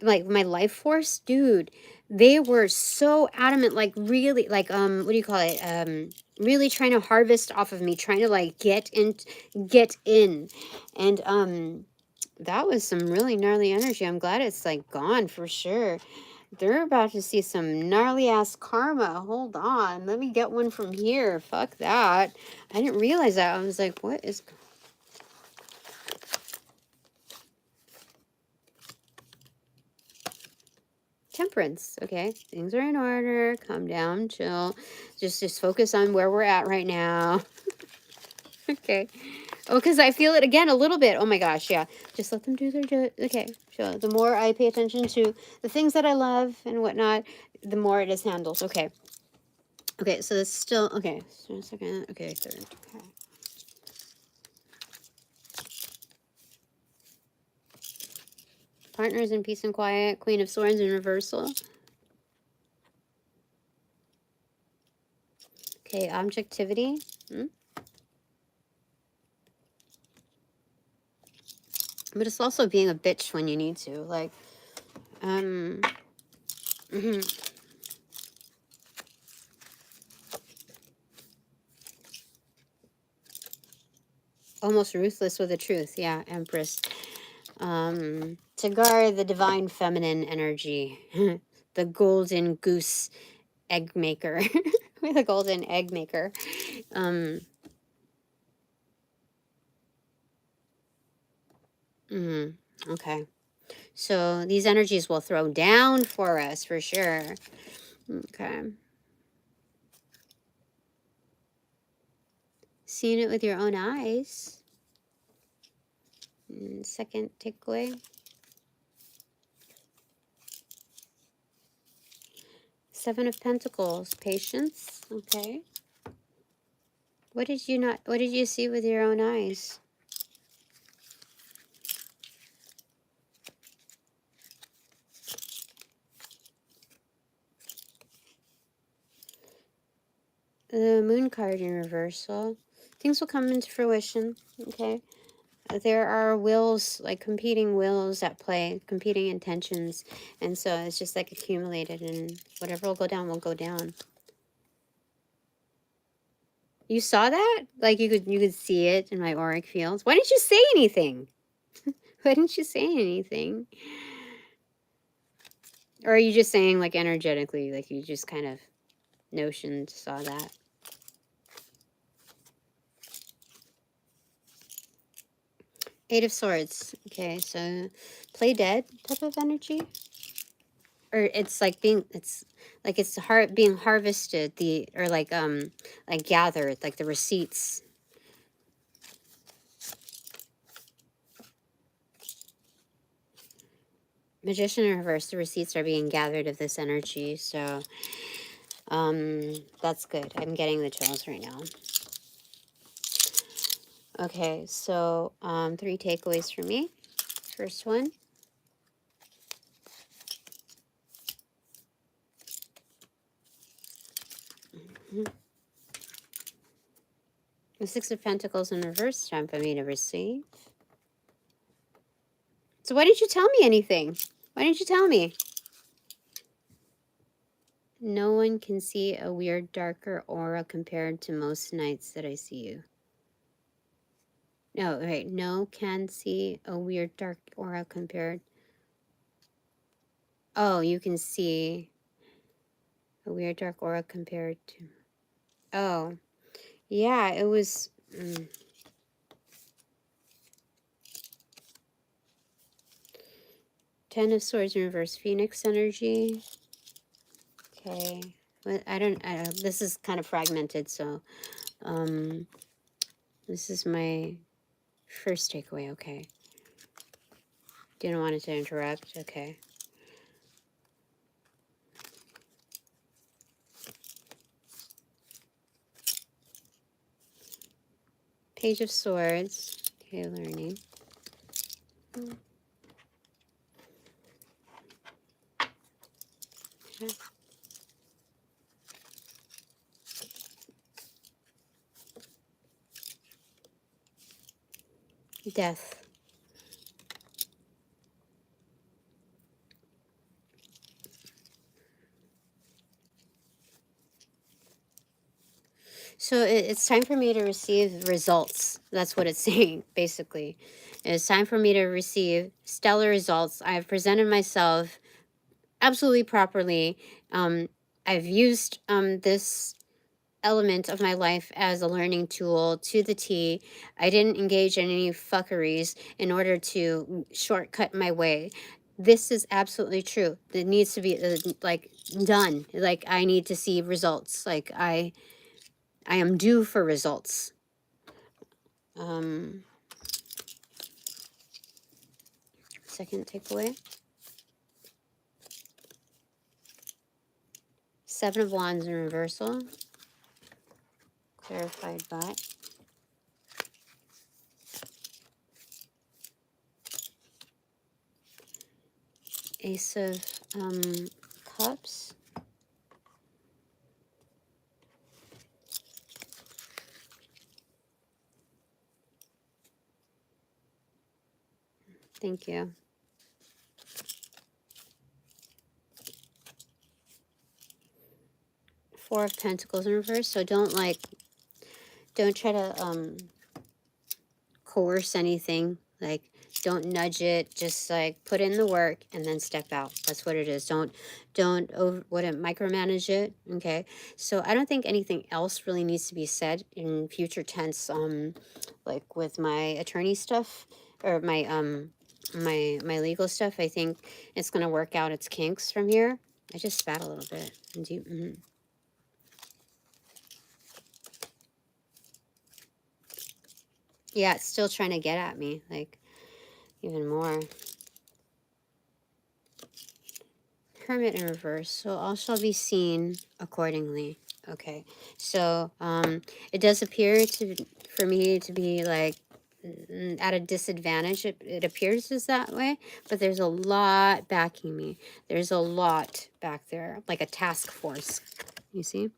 like my life force, dude, they were so adamant, like really, like what do you call it, really trying to harvest off of me, trying to like get in, and that was some really gnarly energy. I'm glad it's like gone for sure. They're about to see some gnarly ass karma. Hold on, let me get one from here. Fuck that. I didn't realize that. I was like, what is Temperance? Okay, things are in order. Calm down, chill. Just focus on where we're at right now. Okay. Oh, because I feel it again a little bit. Oh my gosh, yeah. Just let them do their okay. So the more I pay attention to the things that I love and whatnot, the more it is handled. Okay. Okay, so it's still okay. So a second. Okay, third. Okay. Partners in peace and quiet. Queen of Swords in reversal. Okay, objectivity. But it's also being a bitch when you need to. Like, almost ruthless with the truth. Yeah, Empress. To guard the divine feminine energy. The golden goose egg maker. The golden egg maker. Okay. So these energies will throw down for us for sure. Okay. Seeing it with your own eyes. Second takeaway. Seven of Pentacles. Patience. Okay. What did you see with your own eyes? The Moon card in reversal. Things will come into fruition. Okay. There are wills, like competing wills at play, competing intentions. And so it's just like accumulated, and whatever will go down will go down. You saw that? Like you could see it in my auric fields. Why didn't you say anything? Why didn't you say anything? Or are you just saying like energetically, like you just kind of notioned, saw that? Eight of Swords. Okay, so play dead type of energy. Or it's like being being harvested, or like gathered, like the receipts. Magician in reverse, the receipts are being gathered of this energy, so that's good. I'm getting the chills right now. Okay, so 3 takeaways for me. First one. The 6 of Pentacles in reverse, time for me to receive. So why didn't you tell me anything? Why didn't you tell me? No one can see a weird darker aura compared to most nights that I see you. No, right. No can see a weird dark aura compared. Oh, you can see a weird dark aura compared to. Oh, yeah, it was. 10 of Swords in reverse, Phoenix energy. Okay. But I don't, this is kind of fragmented, so this is my first takeaway. Okay. Didn't want it to interrupt. Okay. Page of Swords. Okay, learning. Okay. Death. So it's time for me to receive results. That's what it's saying, basically. It's time for me to receive stellar results. I've presented myself absolutely properly. I've used this element of my life as a learning tool to the T. I didn't engage in any fuckeries in order to shortcut my way. This is absolutely true. It needs to be like done. Like I need to see results. Like I am due for results. Second takeaway. 7 of Wands in reversal. Clarified by. Ace of Cups. Thank you. Four of Pentacles in reverse. So don't try to coerce anything. Like don't nudge it. Just like put in the work and then step out. That's what it is. Don't micromanage it. Okay. So I don't think anything else really needs to be said in future tense. Like with my attorney stuff or my my legal stuff. I think it's gonna work out its kinks from here. I just spat a little bit. Yeah, it's still trying to get at me, like, even more. Hermit in reverse. So all shall be seen accordingly. Okay. So it does appear for me to be, like, at a disadvantage. It appears as that way, but there's a lot backing me. There's a lot back there, like a task force, you see?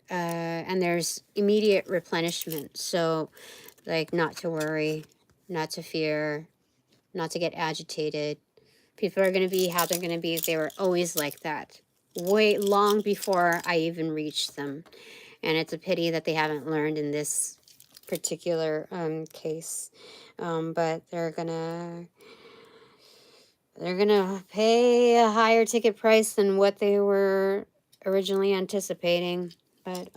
And there's immediate replenishment. So, like, not to worry, not to fear, not to get agitated. People are going to be how they're going to be. They were always like that, way long before I even reached them. And it's a pity that they haven't learned in this particular case. But they're gonna pay a higher ticket price than what they were originally anticipating. But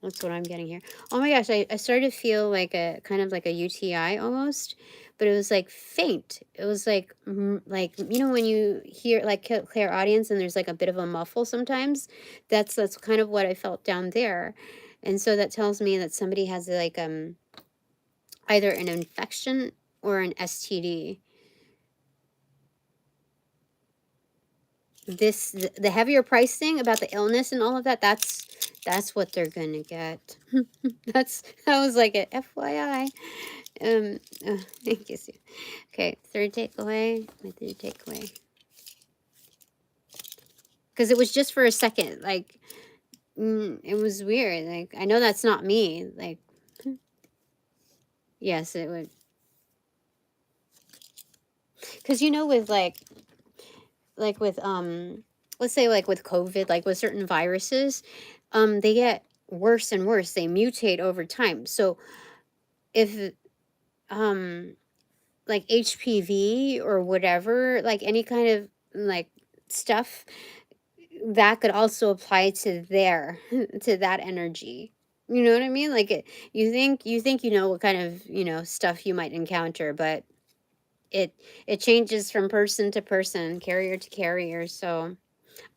that's what I'm getting here. Oh my gosh, I started to feel like a kind of like a UTI almost, but it was like faint. It was like you know when you hear like clairaudience and there's like a bit of a muffle sometimes. That's kind of what I felt down there, and so that tells me that somebody has like either an infection or an STD. The heavier price thing about the illness and all of that, that's That's what they're gonna get. That was like a FYI. Thank you. Okay, third takeaway. My third takeaway. Because it was just for a second. Like, it was weird. Like, I know that's not me. Like, yes, it would. Because with like with let's say like with COVID, like with certain viruses, they get worse and worse. They mutate over time. So if like HPV or whatever, like any kind of like stuff, that could also apply to to that energy. You know what I mean? Like you think what kind of stuff you might encounter, but it changes from person to person, carrier to carrier. So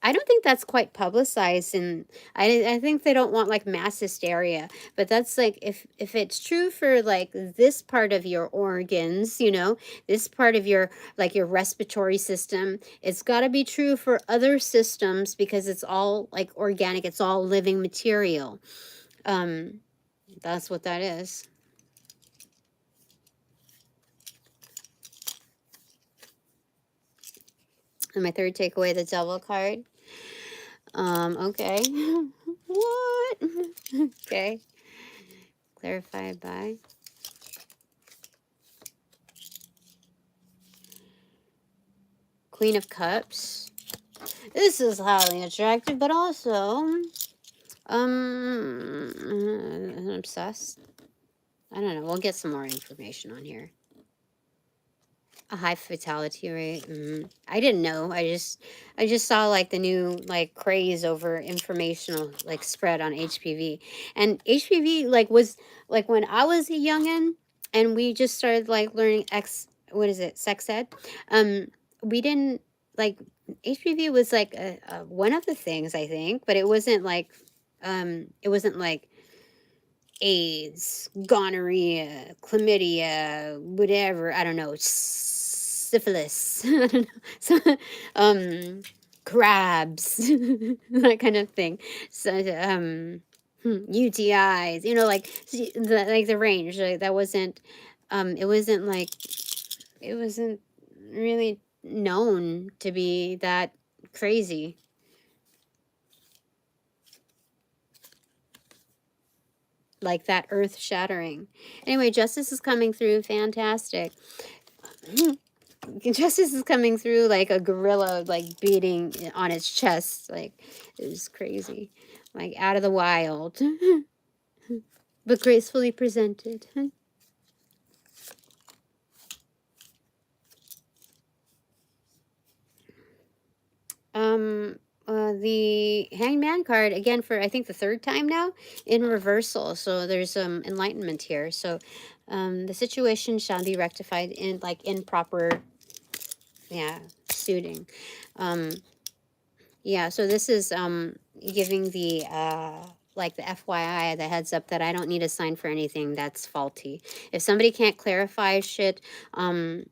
I don't think that's quite publicized, and I think they don't want like mass hysteria. But that's like if it's true for like this part of your organs, this part of your like your respiratory system, it's got to be true for other systems because it's all like organic, it's all living material. That's what that is. And my third takeaway, the devil card. Okay. What? Okay. Clarified by Queen of Cups. This is highly attractive, but also obsessed. I don't know. We'll get some more information on here. A high fatality rate. I didn't know. I just saw like the new like craze over informational like spread on HPV. And HPV like was like when I was a youngin and we just started like learning sex ed. We didn't like HPV was like one of the things I think, but it wasn't like AIDS, gonorrhea, chlamydia, whatever, I don't know, syphilis, I don't know, crabs, that kind of thing. So, UTIs, like the range, like that wasn't, it wasn't really known to be that crazy. Like that earth shattering. Anyway, justice is coming through. Fantastic. Justice is coming through like a gorilla, like beating on its chest. Like, it was crazy. Like out of the wild. But gracefully presented. The Hangman card, again, for I think the third time now, in reversal. So there's some enlightenment here. So the situation shall be rectified in proper, suiting. Yeah, so this is giving the like the FYI, the heads up that I don't need a sign for anything that's faulty. If somebody can't clarify shit on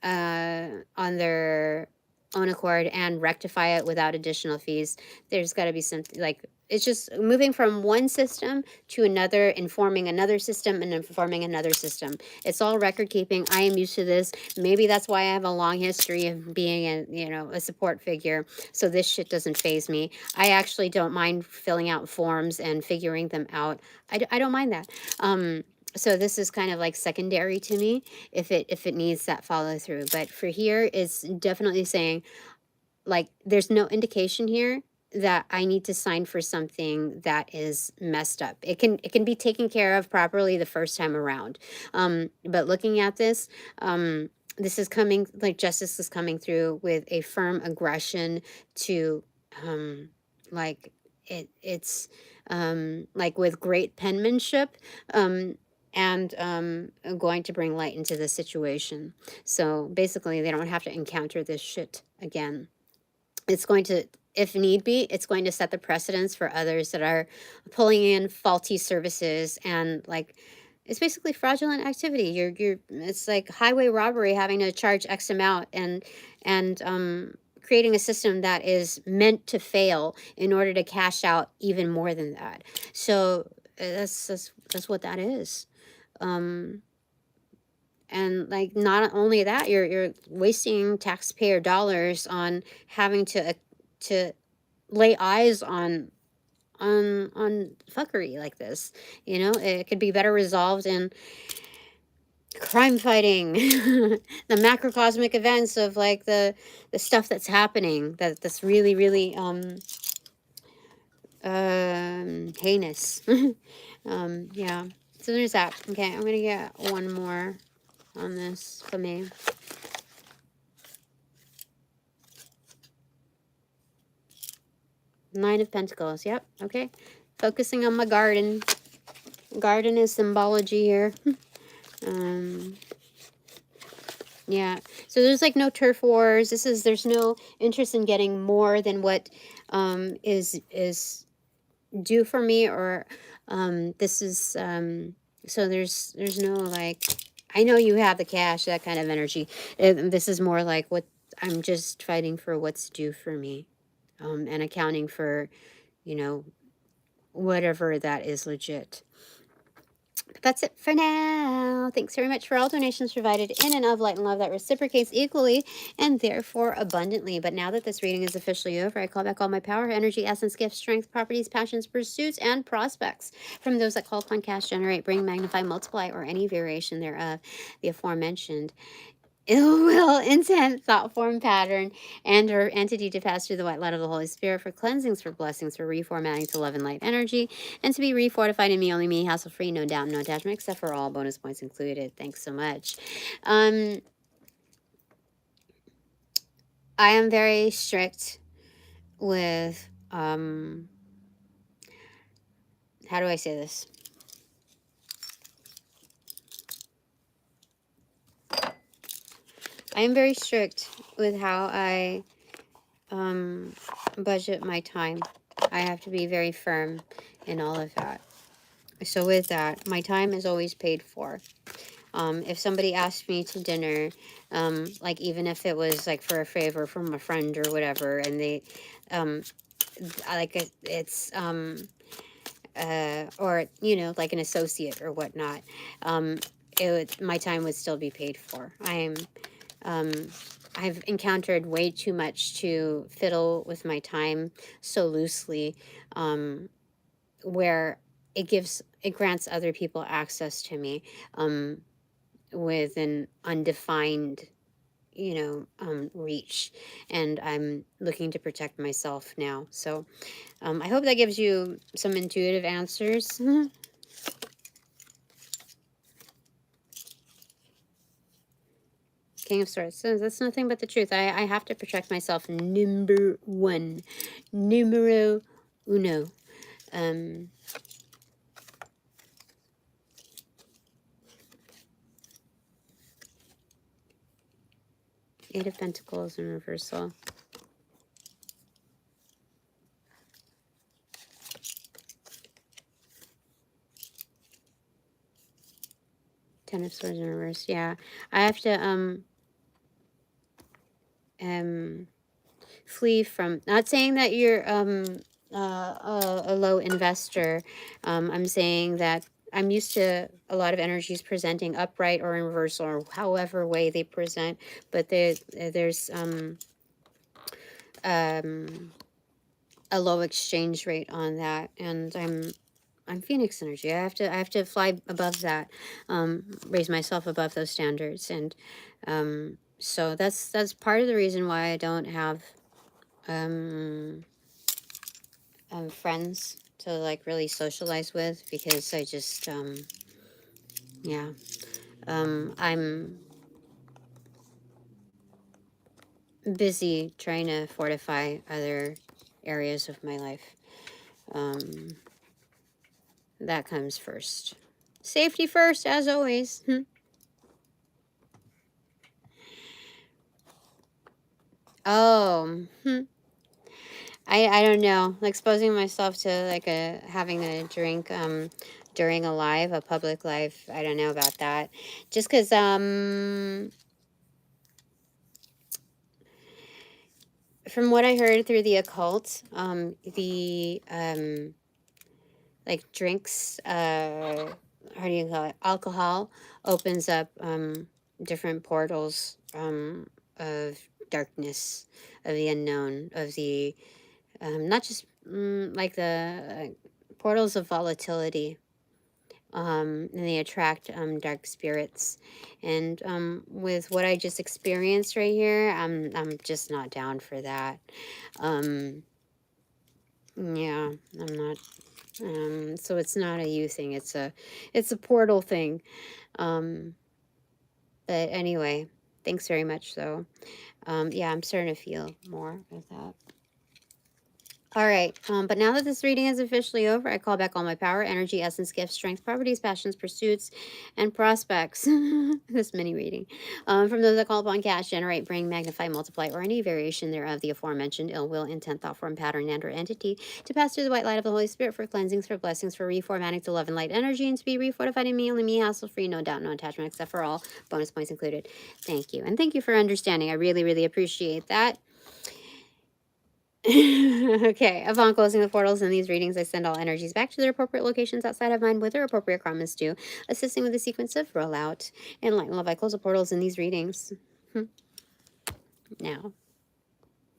their own accord and rectify it without additional fees, there's got to be something like it's just moving from one system to another, informing another system and informing another system. It's all record keeping. I am used to this. Maybe that's why I have a long history of being a support figure. So this shit doesn't faze me. I actually don't mind filling out forms and figuring them out. I don't mind that. So this is kind of like secondary to me if it needs that follow through. But for here, it's definitely saying like there's no indication here that I need to sign for something that is messed up. It can be taken care of properly the first time around. But looking at this, this is coming like justice is coming through with a firm aggression to like it's like with great penmanship. And going to bring light into the situation. So basically, they don't have to encounter this shit again. It's going to, if need be, it's going to set the precedence for others that are pulling in faulty services and like it's basically fraudulent activity. It's like highway robbery, having to charge X amount and creating a system that is meant to fail in order to cash out even more than that. So that's what that is. And like, not only that, you're wasting taxpayer dollars on having to lay eyes on fuckery like this. You know, it could be better resolved in crime fighting, the macrocosmic events of like the stuff that's happening that's really really heinous. Yeah, so there's that. Okay, I'm gonna get one more on this for me. Nine of Pentacles. Yep. Okay, focusing on my garden. Garden is symbology here. Yeah, so there's like no turf wars. There's no interest in getting more than what is due for me, or this is so there's no like, I know you have the cash, that kind of energy. This is more like what I'm just fighting for, what's due for me, and accounting for, you know, whatever that is legit. But that's it for now. Thanks very much for all donations provided in and of light and love that reciprocates equally and therefore abundantly. But now that this reading is officially over, I call back all my power, energy, essence, gifts, strength, properties, passions, pursuits, and prospects from those that call upon, cast, generate, bring, magnify, multiply, or any variation thereof, the aforementioned ill will, intent, thought form, pattern, and or entity to pass through the white light of the Holy Spirit for cleansings, for blessings, for reformatting to love and light energy, and to be refortified in me, only me, hassle free, no doubt, no attachment, except for all bonus points included. Thanks so much. I am very strict with how do I say this? I am very strict with how I budget my time. I have to be very firm in all of that. So with that, my time is always paid for. If somebody asked me to dinner, like even if it was like for a favor from a friend or whatever, and they, like it's, or, you know, like an associate or whatnot, my time would still be paid for. I've encountered way too much to fiddle with my time so loosely, where it grants other people access to me, with an undefined, you know, reach, and I'm looking to protect myself now. So I hope that gives you some intuitive answers. King of Swords. So that's nothing but the truth. I have to protect myself. Number one. Numero uno. Eight of Pentacles in reversal. Ten of Swords in reverse. Yeah, I have to flee from. Not saying that you're a low investor. I'm saying that I'm used to a lot of energies presenting upright or in reversal, or however way they present. But there's a low exchange rate on that, and I'm Phoenix energy. I have to fly above that, raise myself above those standards, and so that's part of the reason why I don't have friends to like really socialize with, because I just yeah, I'm busy trying to fortify other areas of my life. That comes first. Safety first, as always. Oh, I don't know. Like exposing myself to like having a drink during a public live. I don't know about that. Just because from what I heard through the occult, like drinks, how do you call it? Alcohol opens up different portals of darkness, of the unknown, of the not just like the portals of volatility. And they attract dark spirits, and with what I just experienced right here, I'm just not down for that. Yeah, I'm not. So it's not a you thing; it's a portal thing. But anyway, thanks very much. Though, yeah, I'm starting to feel more of that. All right, but now that this reading is officially over, I call back all my power, energy, essence, gifts, strength, properties, passions, pursuits, and prospects. This mini reading. From those that call upon cash, generate, bring, magnify, multiply, or any variation thereof, the aforementioned ill will, intent, thought form, pattern, and or entity, to pass through the white light of the Holy Spirit for cleansings, for blessings, for reformatting to love and light energy, and to be refortified in me, only me, hassle-free, no doubt, no attachment, except for all, bonus points included. Thank you, and thank you for understanding. I really, really appreciate that. Okay, upon closing the portals in these readings, I send all energies back to their appropriate locations outside of mine with their appropriate karmas due, assisting with the sequence of rollout. And light and love, I close the portals in these readings. Now.